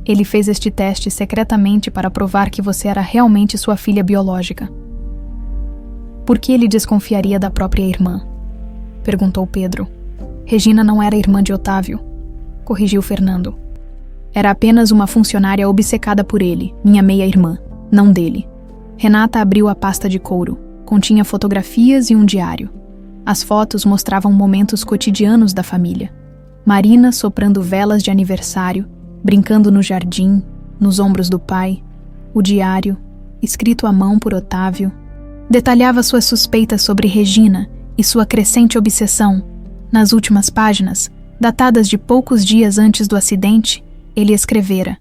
Ele fez este teste secretamente para provar que você era realmente sua filha biológica. "Por que ele desconfiaria da própria irmã?" perguntou Pedro. "Regina não era irmã de Otávio", corrigiu Fernando. "Era apenas uma funcionária obcecada por ele, minha meia-irmã, não dele." Renata abriu a pasta de couro. Continha fotografias e um diário. As fotos mostravam momentos cotidianos da família. Marina soprando velas de aniversário, brincando no jardim, nos ombros do pai. O diário, escrito à mão por Otávio, detalhava suas suspeitas sobre Regina e sua crescente obsessão. Nas últimas páginas, datadas de poucos dias antes do acidente, ele escrevera: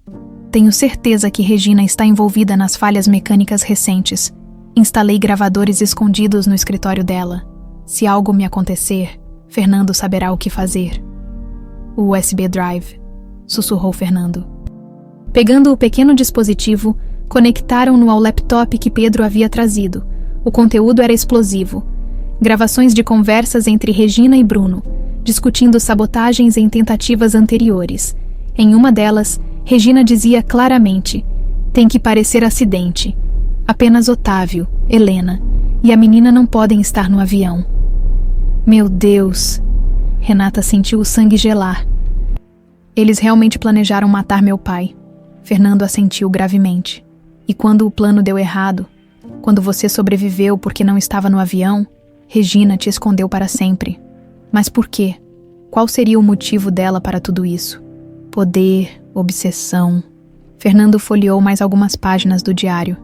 "Tenho certeza que Regina está envolvida nas falhas mecânicas recentes. Instalei gravadores escondidos no escritório dela. Se algo me acontecer, Fernando saberá o que fazer." "O USB Drive", sussurrou Fernando. Pegando o pequeno dispositivo, conectaram-no ao laptop que Pedro havia trazido. O conteúdo era explosivo. Gravações de conversas entre Regina e Bruno, discutindo sabotagens em tentativas anteriores. Em uma delas, Regina dizia claramente: "Tem que parecer acidente. Apenas Otávio, Helena e a menina não podem estar no avião." "Meu Deus!" Renata sentiu o sangue gelar. "Eles realmente planejaram matar meu pai." Fernando assentiu gravemente. "E quando o plano deu errado, quando você sobreviveu porque não estava no avião, Regina te escondeu para sempre. Mas por quê? Qual seria o motivo dela para tudo isso? Poder, obsessão." Fernando folheou mais algumas páginas do diário.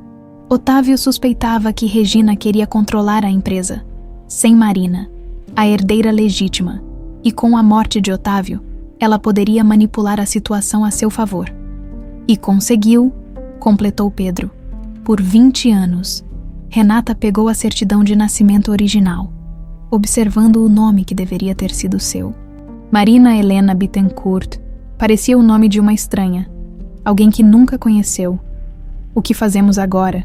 Otávio suspeitava que Regina queria controlar a empresa, sem Marina, a herdeira legítima, e com a morte de Otávio, ela poderia manipular a situação a seu favor. "E conseguiu", completou Pedro. "Por 20 anos, Renata pegou a certidão de nascimento original, observando o nome que deveria ter sido seu. Marina Helena Bittencourt parecia o nome de uma estranha, alguém que nunca conheceu. O que fazemos agora?"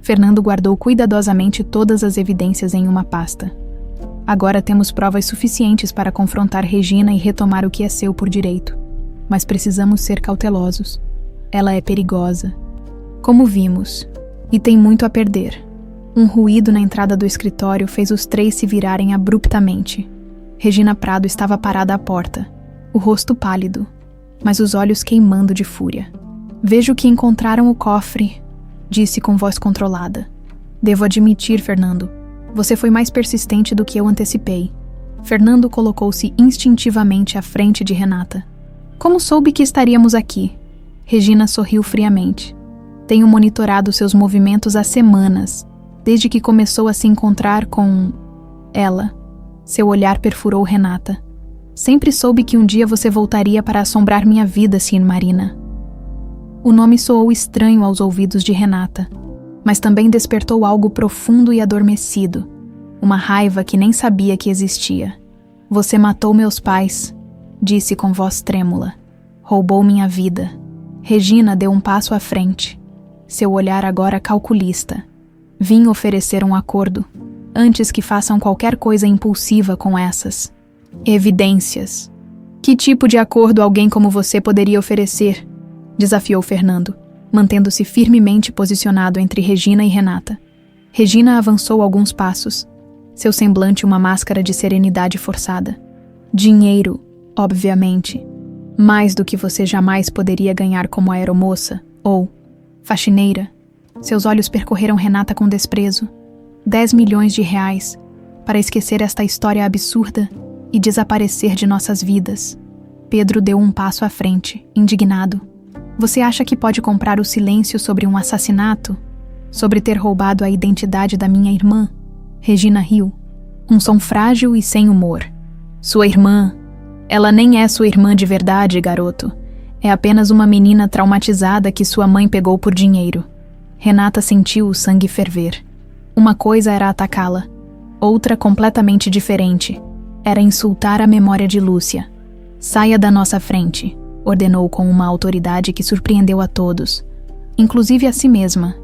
Fernando guardou cuidadosamente todas as evidências em uma pasta. "Agora temos provas suficientes para confrontar Regina e retomar o que é seu por direito. Mas precisamos ser cautelosos. Ela é perigosa, como vimos, e tem muito a perder." Um ruído na entrada do escritório fez os três se virarem abruptamente. Regina Prado estava parada à porta, o rosto pálido, mas os olhos queimando de fúria. "Vejo que encontraram o cofre", disse com voz controlada. "Devo admitir, Fernando, você foi mais persistente do que eu antecipei." Fernando colocou-se instintivamente à frente de Renata. "Como soube que estaríamos aqui?" Regina sorriu friamente. "Tenho monitorado seus movimentos há semanas, desde que começou a se encontrar com ela." Seu olhar perfurou Renata. "Sempre soube que um dia você voltaria para assombrar minha vida, Sr. Marina." O nome soou estranho aos ouvidos de Renata, mas também despertou algo profundo e adormecido, uma raiva que nem sabia que existia. "Você matou meus pais", disse com voz trêmula. "Roubou minha vida." Regina deu um passo à frente, seu olhar agora calculista. "Vim oferecer um acordo, antes que façam qualquer coisa impulsiva com essas evidências." "Que tipo de acordo alguém como você poderia oferecer?" desafiou Fernando, mantendo-se firmemente posicionado entre Regina e Renata. Regina avançou alguns passos, seu semblante uma máscara de serenidade forçada. "Dinheiro, obviamente. Mais do que você jamais poderia ganhar como aeromoça, ou faxineira." Seus olhos percorreram Renata com desprezo. 10 milhões de reais, para esquecer esta história absurda e desaparecer de nossas vidas. Pedro deu um passo à frente, indignado. "Você acha que pode comprar o silêncio sobre um assassinato? Sobre ter roubado a identidade da minha irmã?" Regina riu, um som frágil e sem humor. "Sua irmã? Ela nem é sua irmã de verdade, garoto. É apenas uma menina traumatizada que sua mãe pegou por dinheiro." Renata sentiu o sangue ferver. Uma coisa era atacá-la, outra completamente diferente. Era insultar a memória de Lúcia. "Saia da nossa frente", ordenou com uma autoridade que surpreendeu a todos, inclusive a si mesma.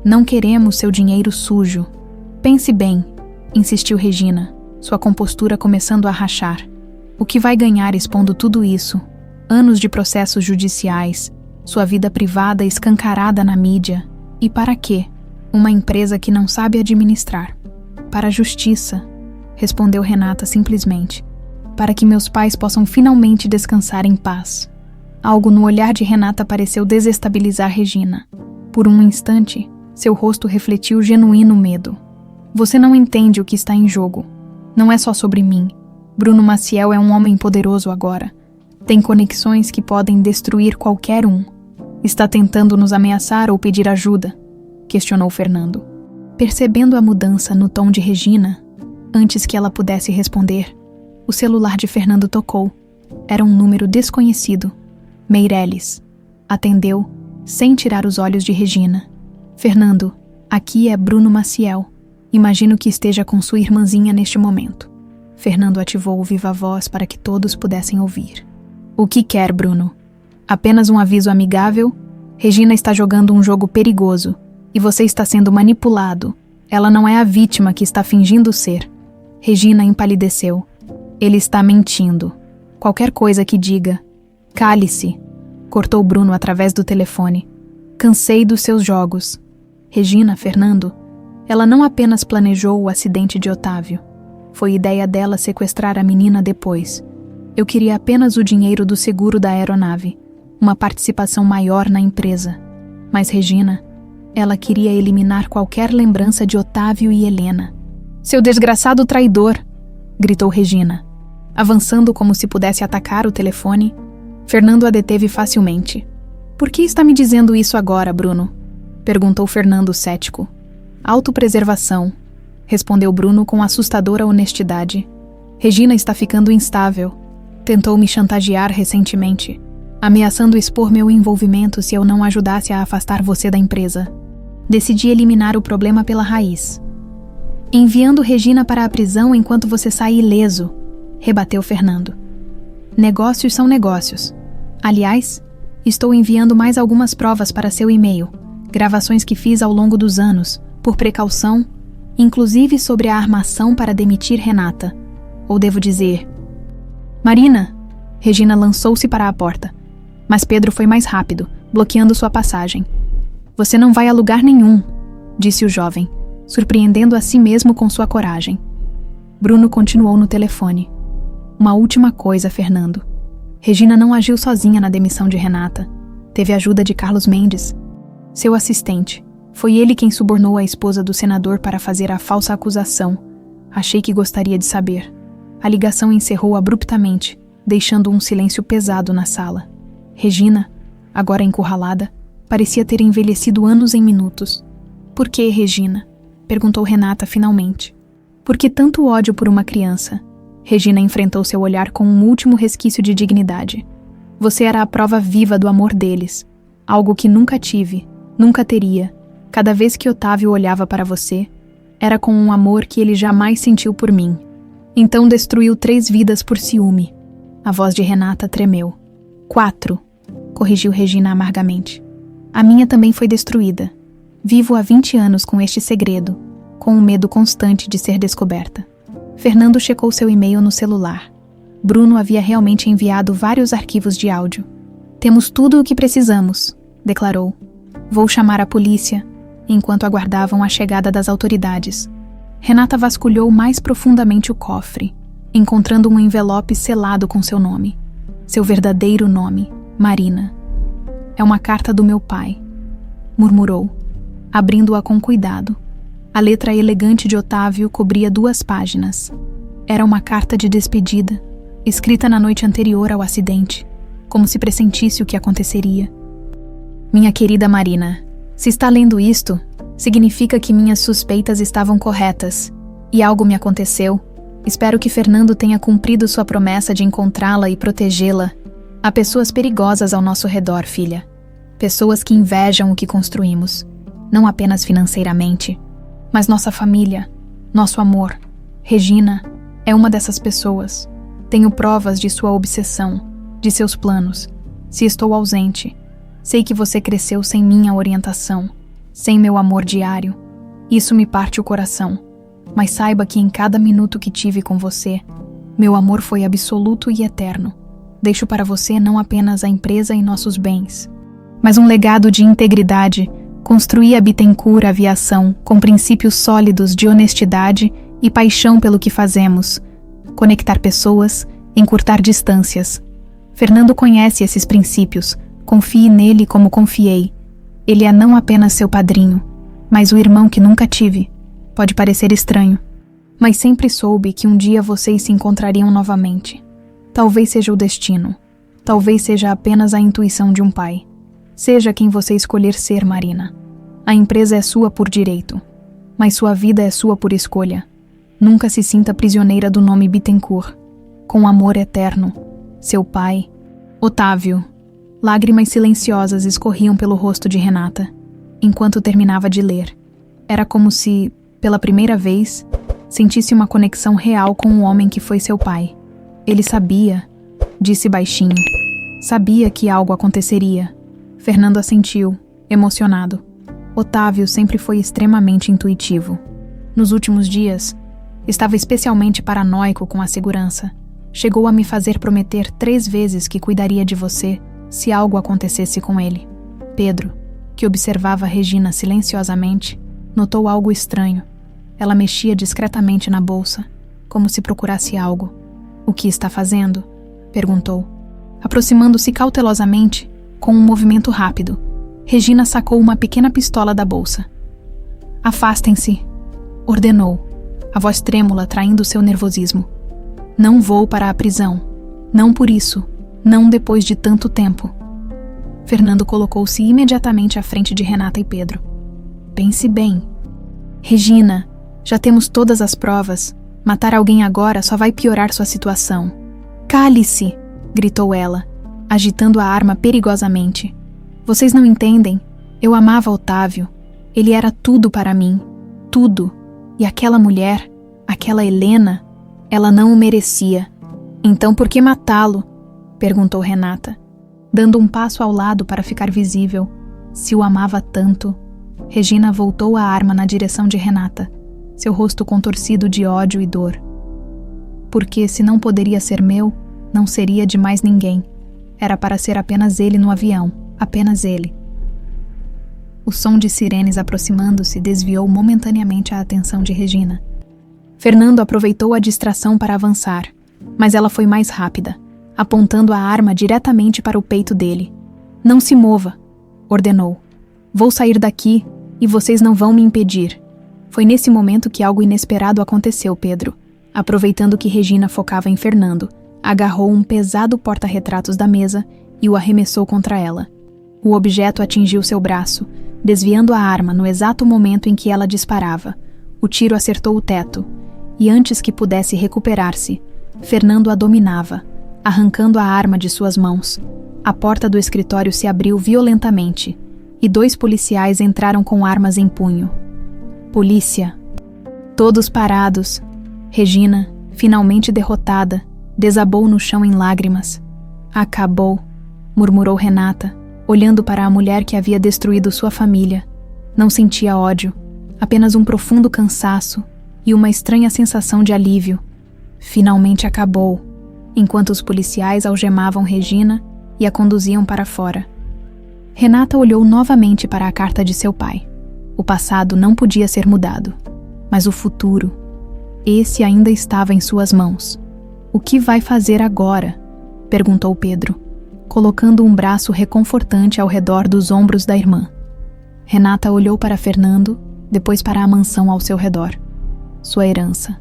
"Não queremos seu dinheiro sujo." "Pense bem", insistiu Regina, sua compostura começando a rachar. "O que vai ganhar expondo tudo isso? Anos de processos judiciais, sua vida privada escancarada na mídia. E para quê? Uma empresa que não sabe administrar." "Para a justiça", respondeu Renata simplesmente. "Para que meus pais possam finalmente descansar em paz." Algo no olhar de Renata pareceu desestabilizar Regina. Por um instante, seu rosto refletiu genuíno medo. Você não entende o que está em jogo. Não é só sobre mim. Bruno Maciel é um homem poderoso agora. Tem conexões que podem destruir qualquer um. Está tentando nos ameaçar ou pedir ajuda? Questionou Fernando. Percebendo a mudança no tom de Regina, antes que ela pudesse responder, o celular de Fernando tocou. Era um número desconhecido. Meirelles. Atendeu, sem tirar os olhos de Regina. Fernando, aqui é Bruno Maciel. Imagino que esteja com sua irmãzinha neste momento. Fernando ativou o viva-voz para que todos pudessem ouvir. O que quer, Bruno? Apenas um aviso amigável? Regina está jogando um jogo perigoso e você está sendo manipulado. Ela não é a vítima que está fingindo ser. Regina empalideceu. Ele está mentindo. Qualquer coisa que diga. Cale-se, cortou Bruno através do telefone. Cansei dos seus jogos. Regina, Fernando, ela não apenas planejou o acidente de Otávio. Foi ideia dela sequestrar a menina depois. Eu queria apenas o dinheiro do seguro da aeronave, uma participação maior na empresa. Mas Regina, ela queria eliminar qualquer lembrança de Otávio e Helena. Seu desgraçado traidor, gritou Regina. Avançando como se pudesse atacar o telefone, Fernando a deteve facilmente. Por que está me dizendo isso agora, Bruno? Perguntou Fernando cético. Autopreservação, respondeu Bruno com assustadora honestidade. Regina está ficando instável. Tentou me chantagear recentemente, ameaçando expor meu envolvimento se eu não ajudasse a afastar você da empresa. Decidi eliminar o problema pela raiz. Enviando Regina para a prisão enquanto você sai ileso, rebateu Fernando. Negócios são negócios. Aliás, estou enviando mais algumas provas para seu e-mail, gravações que fiz ao longo dos anos, por precaução, inclusive sobre a armação para demitir Renata. Ou devo dizer... Marina! Regina lançou-se para a porta, mas Pedro foi mais rápido, bloqueando sua passagem. Você não vai a lugar nenhum, disse o jovem, surpreendendo a si mesmo com sua coragem. Bruno continuou no telefone. Uma última coisa, Fernando. Regina não agiu sozinha na demissão de Renata. Teve ajuda de Carlos Mendes, seu assistente. Foi ele quem subornou a esposa do senador para fazer a falsa acusação. Achei que gostaria de saber. A ligação encerrou abruptamente, deixando um silêncio pesado na sala. Regina, agora encurralada, parecia ter envelhecido anos em minutos. Por que, Regina? Perguntou Renata finalmente. Por que tanto ódio por uma criança? Regina enfrentou seu olhar com um último resquício de dignidade. Você era a prova viva do amor deles. Algo que nunca tive, nunca teria. Cada vez que Otávio olhava para você, era com um amor que ele jamais sentiu por mim. Então destruiu 3 vidas por ciúme. A voz de Renata tremeu. 4, corrigiu Regina amargamente. A minha também foi destruída. Vivo há 20 anos com este segredo, com o medo constante de ser descoberta. Fernando checou seu e-mail no celular. Bruno havia realmente enviado vários arquivos de áudio. Temos tudo o que precisamos, declarou. Vou chamar a polícia, enquanto aguardavam a chegada das autoridades. Renata vasculhou mais profundamente o cofre, encontrando um envelope selado com seu nome. Seu verdadeiro nome, Marina. É uma carta do meu pai, murmurou, abrindo-a com cuidado. A letra elegante de Otávio cobria 2 páginas. Era uma carta de despedida, escrita na noite anterior ao acidente, como se pressentisse o que aconteceria. Minha querida Marina, se está lendo isto, significa que minhas suspeitas estavam corretas, e algo me aconteceu. Espero que Fernando tenha cumprido sua promessa de encontrá-la e protegê-la. Há pessoas perigosas ao nosso redor, filha. Pessoas que invejam o que construímos, não apenas financeiramente, mas nossa família, nosso amor. Regina é uma dessas pessoas. Tenho provas de sua obsessão, de seus planos. Se estou ausente, sei que você cresceu sem minha orientação, sem meu amor diário. Isso me parte o coração. Mas saiba que em cada minuto que tive com você, meu amor foi absoluto e eterno. Deixo para você não apenas a empresa e nossos bens, mas um legado de integridade. Construí a Bittencourt Aviação com princípios sólidos de honestidade e paixão pelo que fazemos. Conectar pessoas, encurtar distâncias. Fernando conhece esses princípios. Confie nele como confiei. Ele é não apenas seu padrinho, mas o irmão que nunca tive. Pode parecer estranho, mas sempre soube que um dia vocês se encontrariam novamente. Talvez seja o destino. Talvez seja apenas a intuição de um pai. Seja quem você escolher ser, Marina. A empresa é sua por direito, mas sua vida é sua por escolha. Nunca se sinta prisioneira do nome Bittencourt. Com amor eterno, seu pai, Otávio. Lágrimas silenciosas escorriam pelo rosto de Renata, enquanto terminava de ler. Era como se, pela primeira vez, sentisse uma conexão real com o homem que foi seu pai. Ele sabia, disse baixinho. Sabia que algo aconteceria. Fernando assentiu, emocionado. Otávio sempre foi extremamente intuitivo. Nos últimos dias, estava especialmente paranoico com a segurança. Chegou a me fazer prometer 3 vezes que cuidaria de você se algo acontecesse com ele. Pedro, que observava Regina silenciosamente, notou algo estranho. Ela mexia discretamente na bolsa, como se procurasse algo. O que está fazendo? Perguntou. Aproximando-se cautelosamente, com um movimento rápido, Regina sacou uma pequena pistola da bolsa. Afastem-se, ordenou, a voz trêmula traindo seu nervosismo. Não vou para a prisão. Não por isso. Não depois de tanto tempo. Fernando colocou-se imediatamente à frente de Renata e Pedro. Pense bem. Regina, já temos todas as provas. Matar alguém agora só vai piorar sua situação. Cale-se! Gritou ela, agitando a arma perigosamente. Vocês não entendem. Eu amava Otávio. Ele era tudo para mim. Tudo. E aquela mulher, aquela Helena, ela não o merecia. Então por que matá-lo? Perguntou Renata, dando um passo ao lado para ficar visível. Se o amava tanto. Regina voltou a arma na direção de Renata, seu rosto contorcido de ódio e dor. Porque se não poderia ser meu, não seria de mais ninguém. Era para ser apenas ele no avião, apenas ele. O som de sirenes aproximando-se desviou momentaneamente a atenção de Regina. Fernando aproveitou a distração para avançar, mas ela foi mais rápida, apontando a arma diretamente para o peito dele. Não se mova, ordenou. Vou sair daqui e vocês não vão me impedir. Foi nesse momento que algo inesperado aconteceu, Pedro. Aproveitando que Regina focava em Fernando, agarrou um pesado porta-retratos da mesa e o arremessou contra ela. O objeto atingiu seu braço, desviando a arma no exato momento em que ela disparava. O tiro acertou o teto, e antes que pudesse recuperar-se, Fernando a dominava, arrancando a arma de suas mãos. A porta do escritório se abriu violentamente, e 2 policiais entraram com armas em punho. Polícia. Todos parados. Regina, finalmente derrotada, desabou no chão em lágrimas. Acabou, murmurou Renata, olhando para a mulher que havia destruído sua família. Não sentia ódio, apenas um profundo cansaço e uma estranha sensação de alívio. Finalmente acabou, enquanto os policiais algemavam Regina e a conduziam para fora. Renata olhou novamente para a carta de seu pai. O passado não podia ser mudado, mas o futuro, esse ainda estava em suas mãos. O que vai fazer agora? Perguntou Pedro, colocando um braço reconfortante ao redor dos ombros da irmã. Renata olhou para Fernando, depois para a mansão ao seu redor. Sua herança.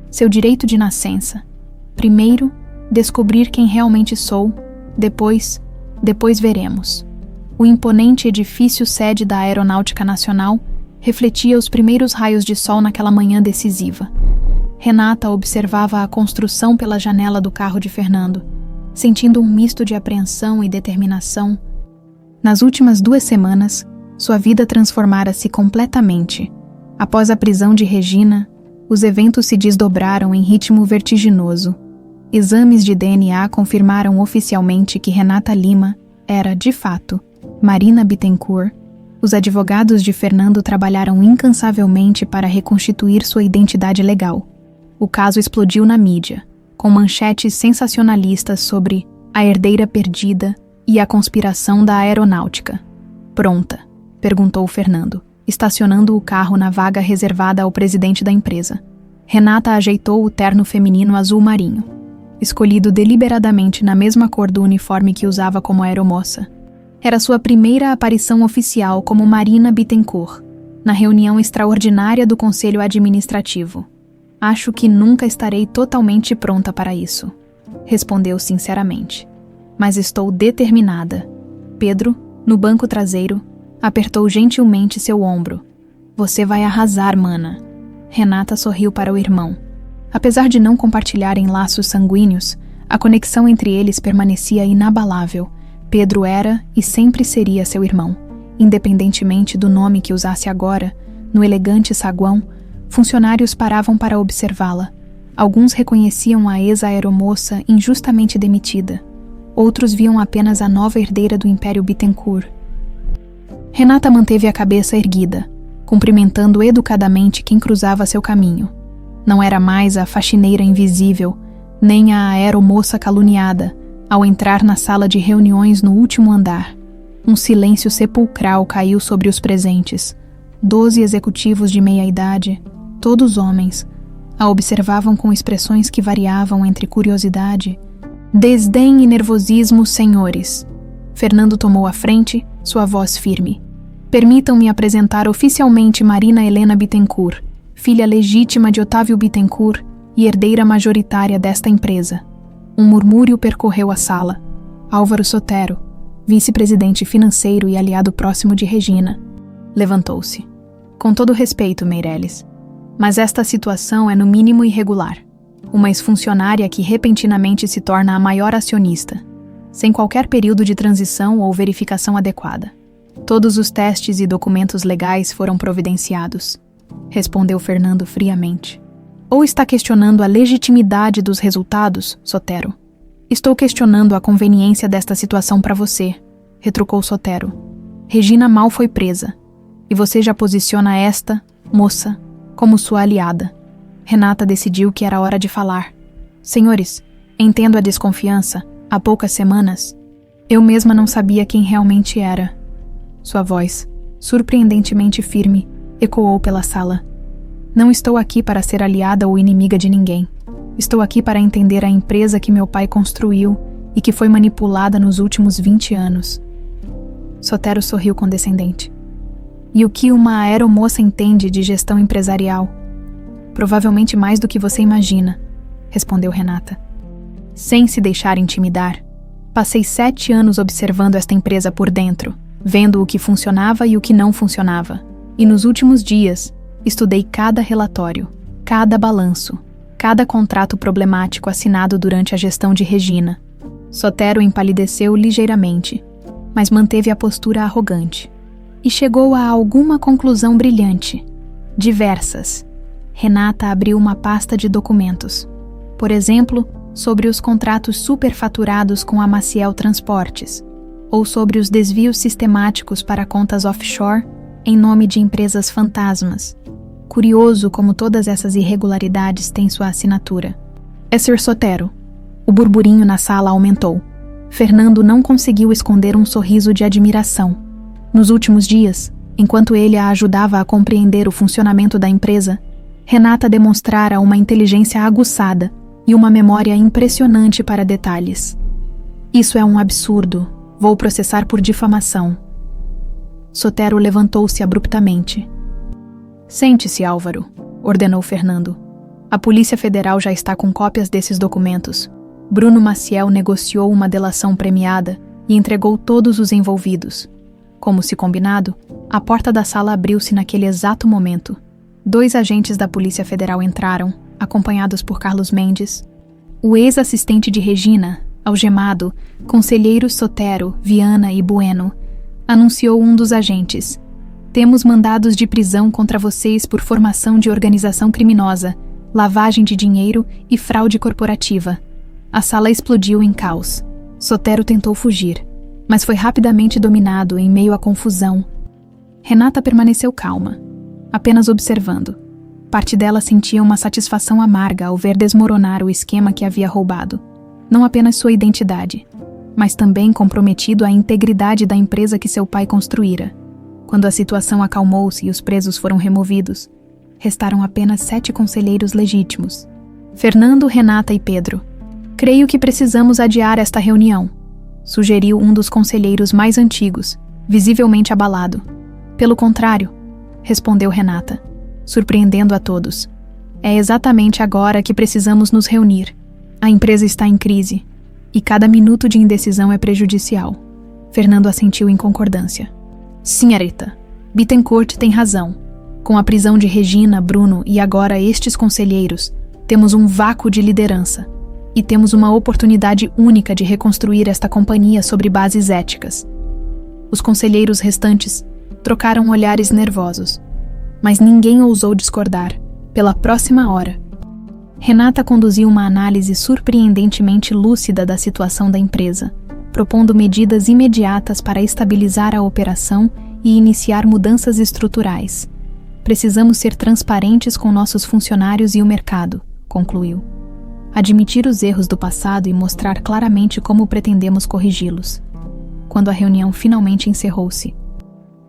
Seu direito de nascença. Primeiro, descobrir quem realmente sou. Depois veremos. O imponente edifício sede da Aeronáutica Nacional refletia os primeiros raios de sol naquela manhã decisiva. Renata observava a construção pela janela do carro de Fernando, sentindo um misto de apreensão e determinação. Nas últimas 2 semanas, sua vida transformara-se completamente. Após a prisão de Regina, os eventos se desdobraram em ritmo vertiginoso. Exames de DNA confirmaram oficialmente que Renata Lima era, de fato, Marina Bittencourt. Os advogados de Fernando trabalharam incansavelmente para reconstituir sua identidade legal. O caso explodiu na mídia, com manchetes sensacionalistas sobre a herdeira perdida e a conspiração da aeronáutica. Pronta? Perguntou Fernando, estacionando o carro na vaga reservada ao presidente da empresa. Renata ajeitou o terno feminino azul marinho, escolhido deliberadamente na mesma cor do uniforme que usava como aeromoça. Era sua primeira aparição oficial como Marina Bittencourt. na reunião extraordinária do Conselho Administrativo. Acho que nunca estarei totalmente pronta para isso, respondeu sinceramente. Mas estou determinada. Pedro, no banco traseiro, apertou gentilmente seu ombro. Você vai arrasar, mana. Renata sorriu para o irmão. Apesar de não compartilharem laços sanguíneos, a conexão entre eles permanecia inabalável. Pedro era e sempre seria seu irmão. Independentemente do nome que usasse agora, no elegante saguão, funcionários paravam para observá-la. Alguns reconheciam a ex-aeromoça injustamente demitida. Outros viam apenas a nova herdeira do Império Bittencourt. Renata manteve a cabeça erguida, cumprimentando educadamente quem cruzava seu caminho. Não era mais a faxineira invisível, nem a aeromoça caluniada, ao entrar na sala de reuniões no último andar. Um silêncio sepulcral caiu sobre os presentes. 12 executivos de meia-idade, todos homens, a observavam com expressões que variavam entre curiosidade, desdém e nervosismo. Senhores. Fernando tomou a frente, sua voz firme. Permitam-me apresentar oficialmente Marina Helena Bittencourt, filha legítima de Otávio Bittencourt e herdeira majoritária desta empresa. Um murmúrio percorreu a sala. Álvaro Sotero, vice-presidente financeiro e aliado próximo de Regina, levantou-se. Com todo respeito, Meirelles, mas esta situação é no mínimo irregular. Uma ex-funcionária que repentinamente se torna a maior acionista, sem qualquer período de transição ou verificação adequada. Todos os testes e documentos legais foram providenciados, respondeu Fernando friamente. Ou está questionando a legitimidade dos resultados, Sotero? Estou questionando a conveniência desta situação para você, retrucou Sotero. Regina mal foi presa, e você já posiciona esta, moça, como sua aliada. Renata decidiu que era hora de falar. Senhores, entendo a desconfiança. Há poucas semanas, eu mesma não sabia quem realmente era. Sua voz, surpreendentemente firme, ecoou pela sala. Não estou aqui para ser aliada ou inimiga de ninguém. Estou aqui para entender a empresa que meu pai construiu e que foi manipulada nos últimos 20 anos. Sotero sorriu condescendente. E o que uma aeromoça entende de gestão empresarial? Provavelmente mais do que você imagina, respondeu Renata. Sem se deixar intimidar, passei 7 anos observando esta empresa por dentro, vendo o que funcionava e o que não funcionava. E nos últimos dias, estudei cada relatório, cada balanço, cada contrato problemático assinado durante a gestão de Regina. Sotero empalideceu ligeiramente, mas manteve a postura arrogante. E chegou a alguma conclusão brilhante. Diversas. Renata abriu uma pasta de documentos. Por exemplo, sobre os contratos superfaturados com a Maciel Transportes, ou sobre os desvios sistemáticos para contas offshore em nome de empresas fantasmas. Curioso como todas essas irregularidades têm sua assinatura. É Sr. Sotero. O burburinho na sala aumentou. Fernando não conseguiu esconder um sorriso de admiração. Nos últimos dias, enquanto ele a ajudava a compreender o funcionamento da empresa, Renata demonstrara uma inteligência aguçada e uma memória impressionante para detalhes. Isso é um absurdo. Vou processar por difamação. Sotero levantou-se abruptamente. Sente-se, Álvaro, ordenou Fernando. A Polícia Federal já está com cópias desses documentos. Bruno Maciel negociou uma delação premiada e entregou todos os envolvidos. Como se combinado, a porta da sala abriu-se naquele exato momento. 2 agentes da Polícia Federal entraram, acompanhados por Carlos Mendes. O ex-assistente de Regina, algemado, conselheiros Sotero, Viana e Bueno, anunciou um dos agentes. Temos mandados de prisão contra vocês por formação de organização criminosa, lavagem de dinheiro e fraude corporativa. A sala explodiu em caos. Sotero tentou fugir, mas foi rapidamente dominado em meio à confusão. Renata permaneceu calma, apenas observando. Parte dela sentia uma satisfação amarga ao ver desmoronar o esquema que havia roubado. Não apenas sua identidade, mas também comprometido a integridade da empresa que seu pai construíra. Quando a situação acalmou-se e os presos foram removidos, restaram apenas 7 conselheiros legítimos. Fernando, Renata e Pedro. Creio que precisamos adiar esta reunião, sugeriu um dos conselheiros mais antigos, visivelmente abalado. Pelo contrário, respondeu Renata, surpreendendo a todos. É exatamente agora que precisamos nos reunir. A empresa está em crise, e cada minuto de indecisão é prejudicial. Fernando assentiu em concordância. Senhorita, Bittencourt tem razão. Com a prisão de Regina, Bruno e agora estes conselheiros, temos um vácuo de liderança e temos uma oportunidade única de reconstruir esta companhia sobre bases éticas. Os conselheiros restantes trocaram olhares nervosos, mas ninguém ousou discordar. Pela próxima hora, Renata conduziu uma análise surpreendentemente lúcida da situação da empresa, propondo medidas imediatas para estabilizar a operação e iniciar mudanças estruturais. Precisamos ser transparentes com nossos funcionários e o mercado, concluiu. Admitir os erros do passado e mostrar claramente como pretendemos corrigi-los. Quando a reunião finalmente encerrou-se,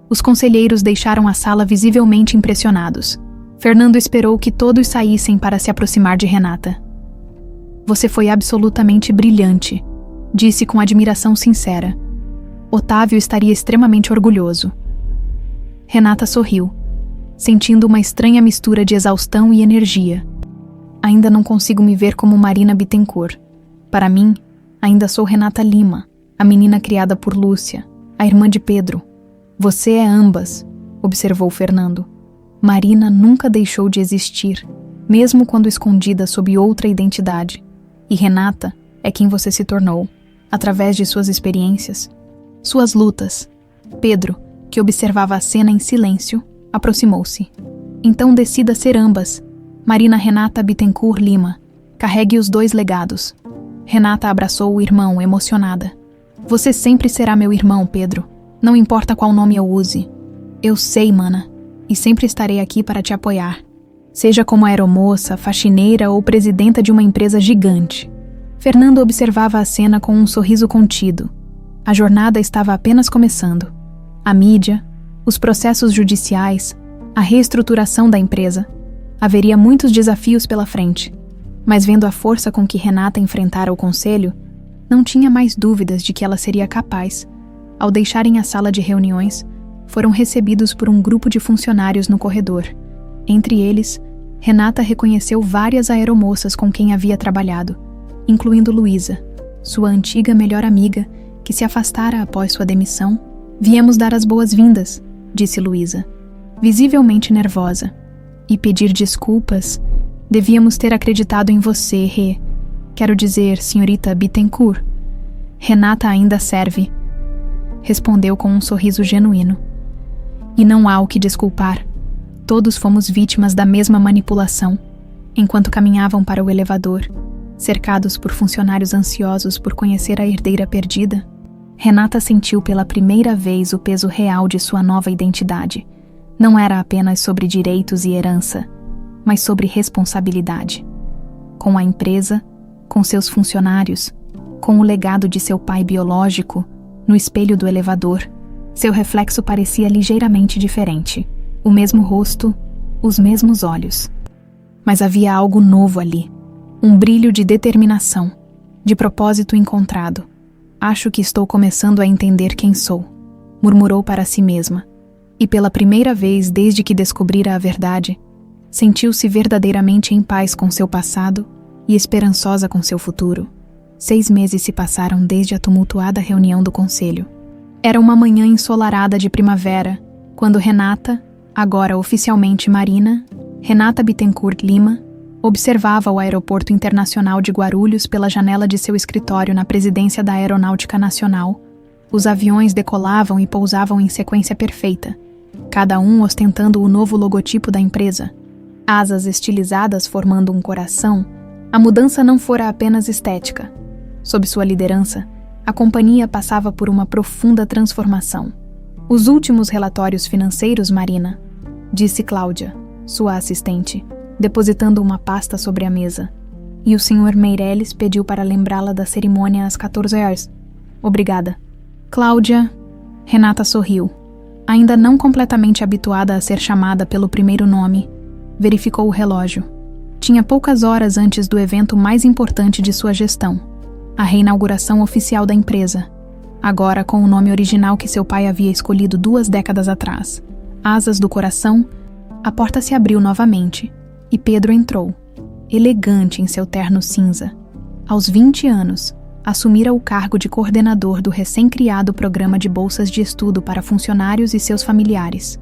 os conselheiros deixaram a sala visivelmente impressionados. Fernando esperou que todos saíssem para se aproximar de Renata. Você foi absolutamente brilhante, disse com admiração sincera. Otávio estaria extremamente orgulhoso. Renata sorriu, sentindo uma estranha mistura de exaustão e energia. Ainda não consigo me ver como Marina Bittencourt. Para mim, ainda sou Renata Lima, a menina criada por Lúcia, a irmã de Pedro. Você é ambas, observou Fernando. Marina nunca deixou de existir, mesmo quando escondida sob outra identidade. E Renata é quem você se tornou, através de suas experiências, suas lutas. Pedro, que observava a cena em silêncio, aproximou-se. Então decida ser ambas. Marina Renata Bittencourt Lima. Carregue os dois legados. Renata abraçou o irmão, emocionada. Você sempre será meu irmão, Pedro. Não importa qual nome eu use. Eu sei, mana. E sempre estarei aqui para te apoiar. Seja como aeromoça, faxineira ou presidenta de uma empresa gigante. Fernando observava a cena com um sorriso contido. A jornada estava apenas começando. A mídia, os processos judiciais, a reestruturação da empresa. Haveria muitos desafios pela frente. Mas vendo a força com que Renata enfrentara o conselho, não tinha mais dúvidas de que ela seria capaz. Ao deixarem a sala de reuniões, foram recebidos por um grupo de funcionários no corredor. Entre eles, Renata reconheceu várias aeromoças com quem havia trabalhado, incluindo Luísa, sua antiga melhor amiga, que se afastara após sua demissão. Viemos dar as boas-vindas, disse Luísa, visivelmente nervosa. E pedir desculpas. Devíamos ter acreditado em você, Rê. Quero dizer, senhorita Bittencourt. Renata ainda serve, respondeu com um sorriso genuíno. E não há o que desculpar. Todos fomos vítimas da mesma manipulação. Enquanto caminhavam para o elevador, cercados por funcionários ansiosos por conhecer a herdeira perdida, Renata sentiu pela primeira vez o peso real de sua nova identidade. Não era apenas sobre direitos e herança, mas sobre responsabilidade. Com a empresa, com seus funcionários, com o legado de seu pai biológico, no espelho do elevador, seu reflexo parecia ligeiramente diferente. O mesmo rosto, os mesmos olhos. Mas havia algo novo ali. Um brilho de determinação, de propósito encontrado. Acho que estou começando a entender quem sou, murmurou para si mesma. E pela primeira vez desde que descobrira a verdade, sentiu-se verdadeiramente em paz com seu passado e esperançosa com seu futuro. 6 meses se passaram desde a tumultuada reunião do conselho. Era uma manhã ensolarada de primavera, quando Renata, agora oficialmente Marina, Renata Bittencourt Lima, observava o aeroporto internacional de Guarulhos pela janela de seu escritório na presidência da Aeronáutica Nacional. Os aviões decolavam e pousavam em sequência perfeita, cada um ostentando o novo logotipo da empresa. Asas estilizadas formando um coração, a mudança não fora apenas estética. Sob sua liderança, a companhia passava por uma profunda transformação. Os últimos relatórios financeiros, Marina, disse Cláudia, sua assistente, depositando uma pasta sobre a mesa. E o Sr. Meirelles pediu para lembrá-la da cerimônia às 14 horas. Obrigada. Cláudia, Renata sorriu. Ainda não completamente habituada a ser chamada pelo primeiro nome, verificou o relógio. Tinha poucas horas antes do evento mais importante de sua gestão, a reinauguração oficial da empresa, agora com o nome original que seu pai havia escolhido 2 décadas atrás, asas do coração, a porta se abriu novamente e Pedro entrou, elegante em seu terno cinza. Aos 20 anos, assumira o cargo de coordenador do recém-criado programa de bolsas de estudo para funcionários e seus familiares.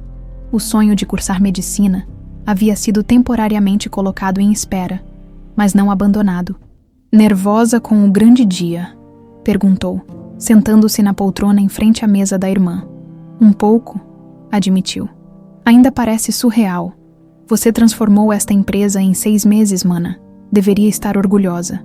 O sonho de cursar medicina havia sido temporariamente colocado em espera, mas não abandonado. Nervosa com o grande dia? Perguntou, sentando-se na poltrona em frente à mesa da irmã. Um pouco, admitiu. Ainda parece surreal. Você transformou esta empresa em 6 meses, mana. Deveria estar orgulhosa.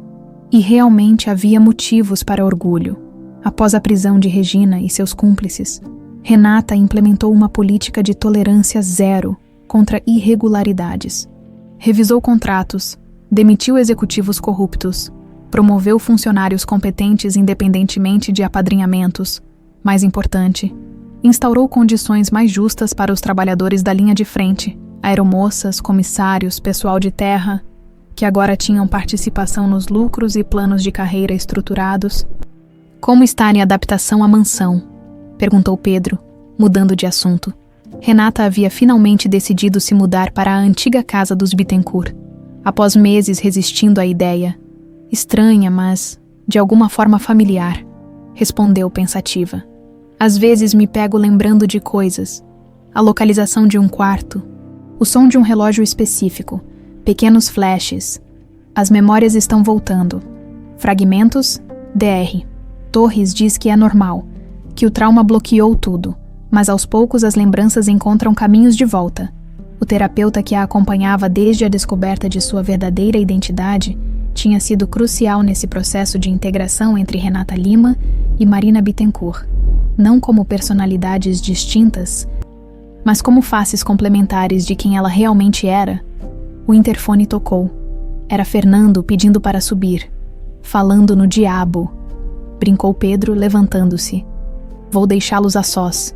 E realmente havia motivos para orgulho. Após a prisão de Regina e seus cúmplices, Renata implementou uma política de tolerância zero contra irregularidades. Revisou contratos, demitiu executivos corruptos, promoveu funcionários competentes independentemente de apadrinhamentos. Mais importante, instaurou condições mais justas para os trabalhadores da linha de frente, aeromoças, comissários, pessoal de terra, que agora tinham participação nos lucros e planos de carreira estruturados. Como está em adaptação à mansão? Perguntou Pedro, mudando de assunto. Renata havia finalmente decidido se mudar para a antiga casa dos Bittencourt, após meses resistindo à ideia. Estranha, mas de alguma forma familiar, respondeu pensativa. Às vezes me pego lembrando de coisas. A localização de um quarto, o som de um relógio específico, pequenos flashes. As memórias estão voltando. Fragmentos, Dr. Torres diz que é normal, que o trauma bloqueou tudo, mas aos poucos as lembranças encontram caminhos de volta. O terapeuta que a acompanhava desde a descoberta de sua verdadeira identidade tinha sido crucial nesse processo de integração entre Renata Lima e Marina Bittencourt, não como personalidades distintas, mas como faces complementares de quem ela realmente era. O interfone tocou. Era Fernando pedindo para subir, falando no diabo. Brincou Pedro, levantando-se. Vou deixá-los a sós.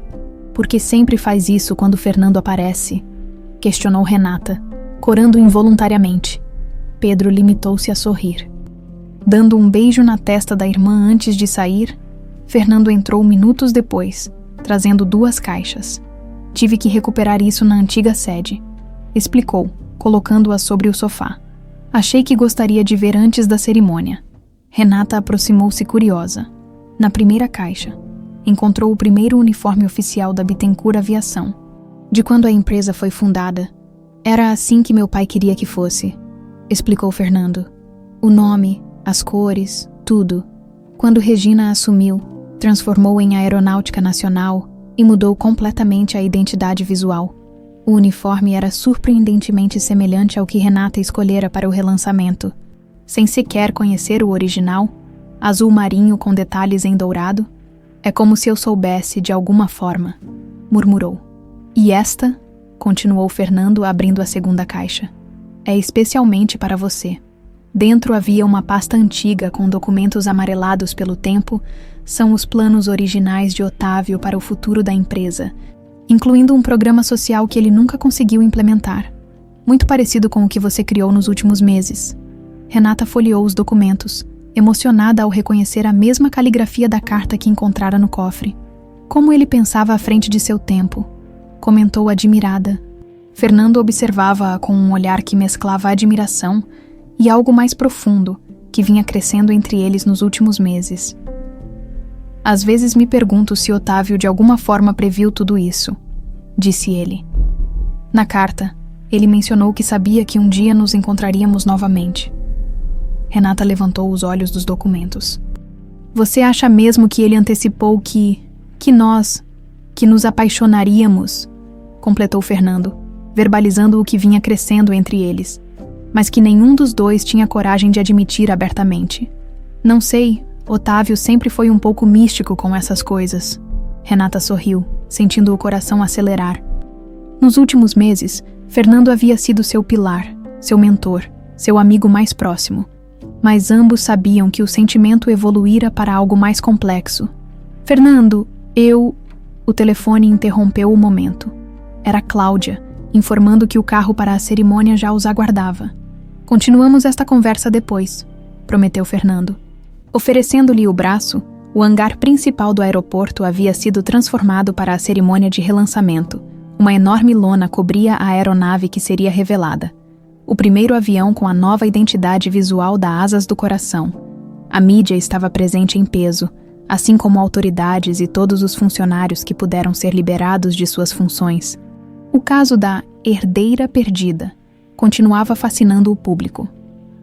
Por que sempre faz isso quando Fernando aparece? Questionou Renata, corando involuntariamente. Pedro limitou-se a sorrir. Dando um beijo na testa da irmã antes de sair, Fernando entrou minutos depois, trazendo 2 caixas. Tive que recuperar isso na antiga sede, explicou, colocando-a sobre o sofá. Achei que gostaria de ver antes da cerimônia. Renata aproximou-se curiosa. Na primeira caixa, encontrou o primeiro uniforme oficial da Bittencourt Aviação. De quando a empresa foi fundada, era assim que meu pai queria que fosse, explicou Fernando. O nome, as cores, tudo. Quando Regina assumiu, transformou em Aeronáutica Nacional e mudou completamente a identidade visual. O uniforme era surpreendentemente semelhante ao que Renata escolhera para o relançamento. Sem sequer conhecer o original, azul marinho com detalhes em dourado, é como se eu soubesse de alguma forma, murmurou. E esta, continuou Fernando abrindo a segunda caixa, é especialmente para você. Dentro havia uma pasta antiga com documentos amarelados pelo tempo. São os planos originais de Otávio para o futuro da empresa, incluindo um programa social que ele nunca conseguiu implementar, muito parecido com o que você criou nos últimos meses. Renata folheou os documentos, emocionada ao reconhecer a mesma caligrafia da carta que encontrara no cofre. Como ele pensava à frente de seu tempo, comentou admirada. Fernando observava-a com um olhar que mesclava admiração e algo mais profundo, que vinha crescendo entre eles nos últimos meses. Às vezes me pergunto se Otávio de alguma forma previu tudo isso, disse ele. Na carta, ele mencionou que sabia que um dia nos encontraríamos novamente. Renata levantou os olhos dos documentos. Você acha mesmo que ele antecipou que nos apaixonaríamos? Completou Fernando, verbalizando o que vinha crescendo entre eles, mas que nenhum dos dois tinha coragem de admitir abertamente. Não sei, Otávio sempre foi um pouco místico com essas coisas. Renata sorriu, sentindo o coração acelerar. Nos últimos meses, Fernando havia sido seu pilar, seu mentor, seu amigo mais próximo. Mas ambos sabiam que o sentimento evoluíra para algo mais complexo. Fernando, O telefone interrompeu o momento. Era Cláudia, informando que o carro para a cerimônia já os aguardava. Continuamos esta conversa depois, prometeu Fernando. Oferecendo-lhe o braço, o hangar principal do aeroporto havia sido transformado para a cerimônia de relançamento, Uma enorme lona cobria a aeronave que seria revelada. O primeiro avião com a nova identidade visual da Asas do Coração. A mídia estava presente em peso, assim como autoridades e todos os funcionários que puderam ser liberados de suas funções. O caso da herdeira perdida continuava fascinando o público,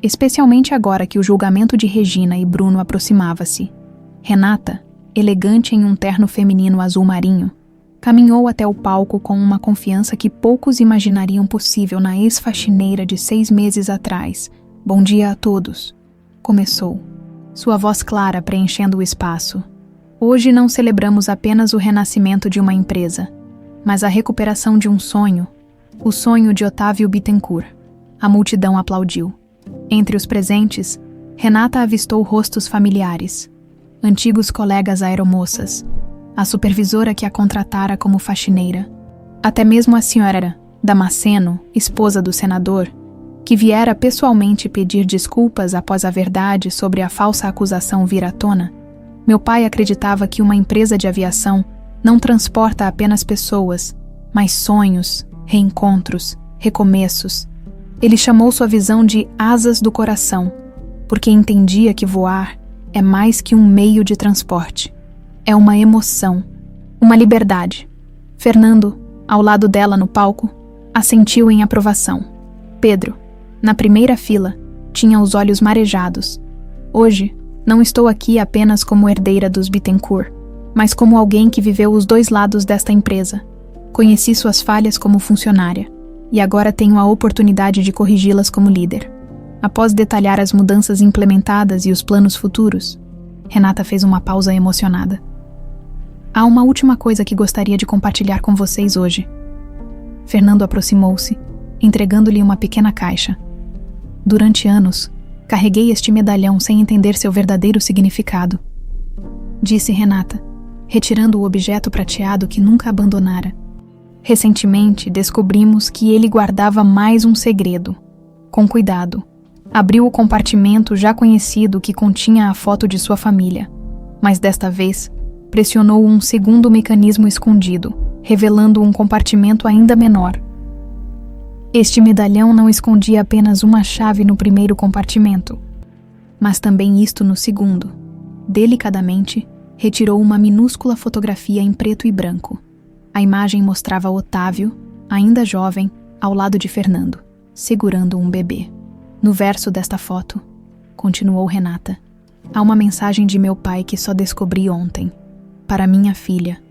especialmente agora que o julgamento de Regina e Bruno aproximava-se. Renata, elegante em um terno feminino azul marinho, caminhou até o palco com uma confiança que poucos imaginariam possível na ex-faxineira de 6 meses atrás. "Bom dia a todos", começou, sua voz clara preenchendo o espaço. "Hoje não celebramos apenas o renascimento de uma empresa, mas a recuperação de um sonho, o sonho de Otávio Bittencourt." A multidão aplaudiu. Entre os presentes, Renata avistou rostos familiares, antigos colegas aeromoças, a supervisora que a contratara como faxineira, até mesmo a senhora Damasceno, esposa do senador, que viera pessoalmente pedir desculpas após a verdade sobre a falsa acusação vir à tona. Meu pai acreditava que uma empresa de aviação não transporta apenas pessoas, mas sonhos, reencontros, recomeços. Ele chamou sua visão de Asas do Coração, porque entendia que voar é mais que um meio de transporte. É uma emoção, uma liberdade. Fernando, ao lado dela no palco, assentiu em aprovação. Pedro, na primeira fila, tinha os olhos marejados. "Hoje, não estou aqui apenas como herdeira dos Bittencourt, mas como alguém que viveu os dois lados desta empresa. Conheci suas falhas como funcionária, e agora tenho a oportunidade de corrigi-las como líder." Após detalhar as mudanças implementadas e os planos futuros, Renata fez uma pausa emocionada. "Há uma última coisa que gostaria de compartilhar com vocês hoje." Fernando aproximou-se, entregando-lhe uma pequena caixa. "Durante anos, carreguei este medalhão sem entender seu verdadeiro significado", disse Renata, retirando o objeto prateado que nunca abandonara. "Recentemente, descobrimos que ele guardava mais um segredo. Com cuidado, abriu o compartimento já conhecido que continha a foto de sua família, mas desta vez pressionou um segundo mecanismo escondido, revelando um compartimento ainda menor. Este medalhão não escondia apenas uma chave no primeiro compartimento, mas também isto no segundo. Delicadamente, retirou uma minúscula fotografia em preto e branco. A imagem mostrava Otávio, ainda jovem, ao lado de Fernando, segurando um bebê. No verso desta foto, continuou Renata, há uma mensagem de meu pai que só descobri ontem. Para minha filha,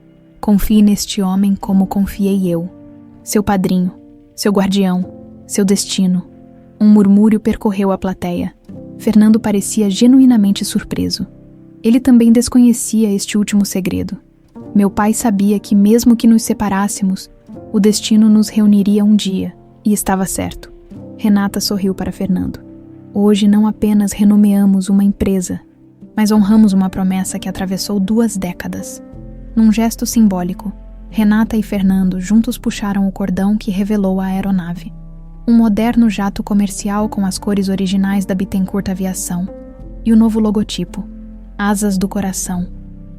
confie neste homem como confiei eu. Seu padrinho, seu guardião, seu destino. Um murmúrio percorreu a plateia. Fernando parecia genuinamente surpreso. Ele também desconhecia este último segredo. Meu pai sabia que mesmo que nos separássemos, o destino nos reuniria um dia, e estava certo. Renata sorriu para Fernando. Hoje não apenas renomeamos uma empresa, mas honramos uma promessa que atravessou 2 décadas. Num gesto simbólico, Renata e Fernando juntos puxaram o cordão que revelou a aeronave. Um moderno jato comercial com as cores originais da Bittencourt Aviação e o novo logotipo, Asas do Coração.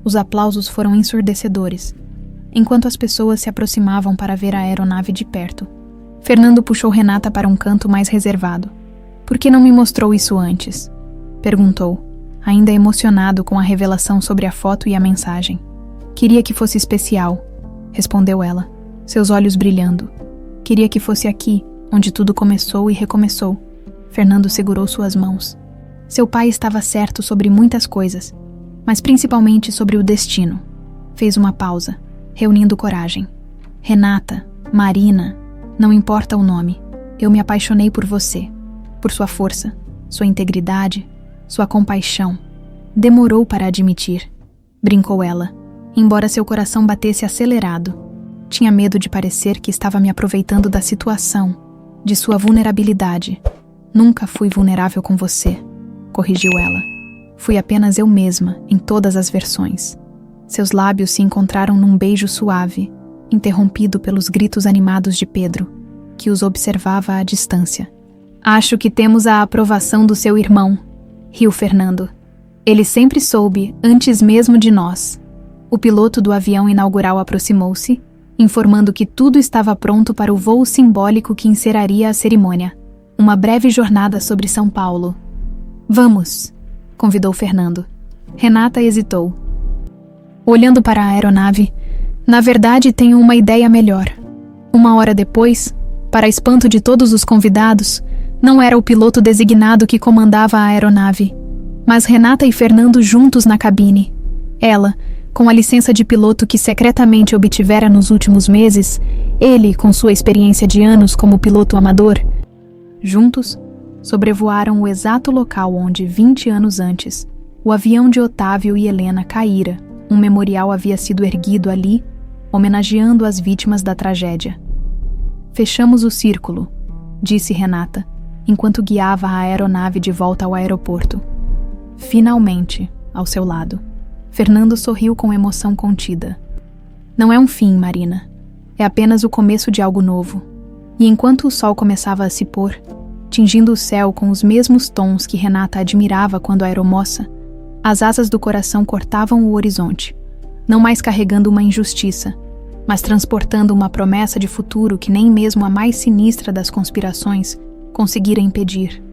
Os aplausos foram ensurdecedores, enquanto as pessoas se aproximavam para ver a aeronave de perto. Fernando puxou Renata para um canto mais reservado. "Por que não me mostrou isso antes?" perguntou, ainda emocionado com a revelação sobre a foto e a mensagem. "Queria que fosse especial", respondeu ela, seus olhos brilhando. "Queria que fosse aqui, onde tudo começou e recomeçou." Fernando segurou suas mãos. Seu pai estava certo sobre muitas coisas, mas principalmente sobre o destino. Fez uma pausa, reunindo coragem. "Renata, Marina, não importa o nome, eu me apaixonei por você, por sua força, sua integridade, sua compaixão." "Demorou para admitir", brincou ela, embora seu coração batesse acelerado. "Tinha medo de parecer que estava me aproveitando da situação, de sua vulnerabilidade." "Nunca fui vulnerável com você", corrigiu ela. "Fui apenas eu mesma, em todas as versões." Seus lábios se encontraram num beijo suave, interrompido pelos gritos animados de Pedro, que os observava à distância. "Acho que temos a aprovação do seu irmão", riu Fernando. "Ele sempre soube, antes mesmo de nós." O piloto do avião inaugural aproximou-se, informando que tudo estava pronto para o voo simbólico que encerraria a cerimônia. Uma breve jornada sobre São Paulo. Vamos, convidou Fernando. Renata hesitou. Olhando para a aeronave, na verdade tenho uma ideia melhor. Uma hora depois, para espanto de todos os convidados, não era o piloto designado que comandava a aeronave, mas Renata e Fernando juntos na cabine. Ela, com a licença de piloto que secretamente obtivera nos últimos meses, ele, com sua experiência de anos como piloto amador. Juntos, sobrevoaram o exato local onde, 20 anos antes, o avião de Otávio e Helena caíra. Um memorial havia sido erguido ali, homenageando as vítimas da tragédia. Fechamos o círculo, disse Renata, enquanto guiava a aeronave de volta ao aeroporto. Finalmente, ao seu lado. Fernando sorriu com emoção contida. Não é um fim, Marina. É apenas o começo de algo novo. E enquanto o sol começava a se pôr, tingindo o céu com os mesmos tons que Renata admirava quando aeromoça, as asas do coração cortavam o horizonte, não mais carregando uma injustiça, mas transportando uma promessa de futuro que nem mesmo a mais sinistra das conspirações conseguira impedir.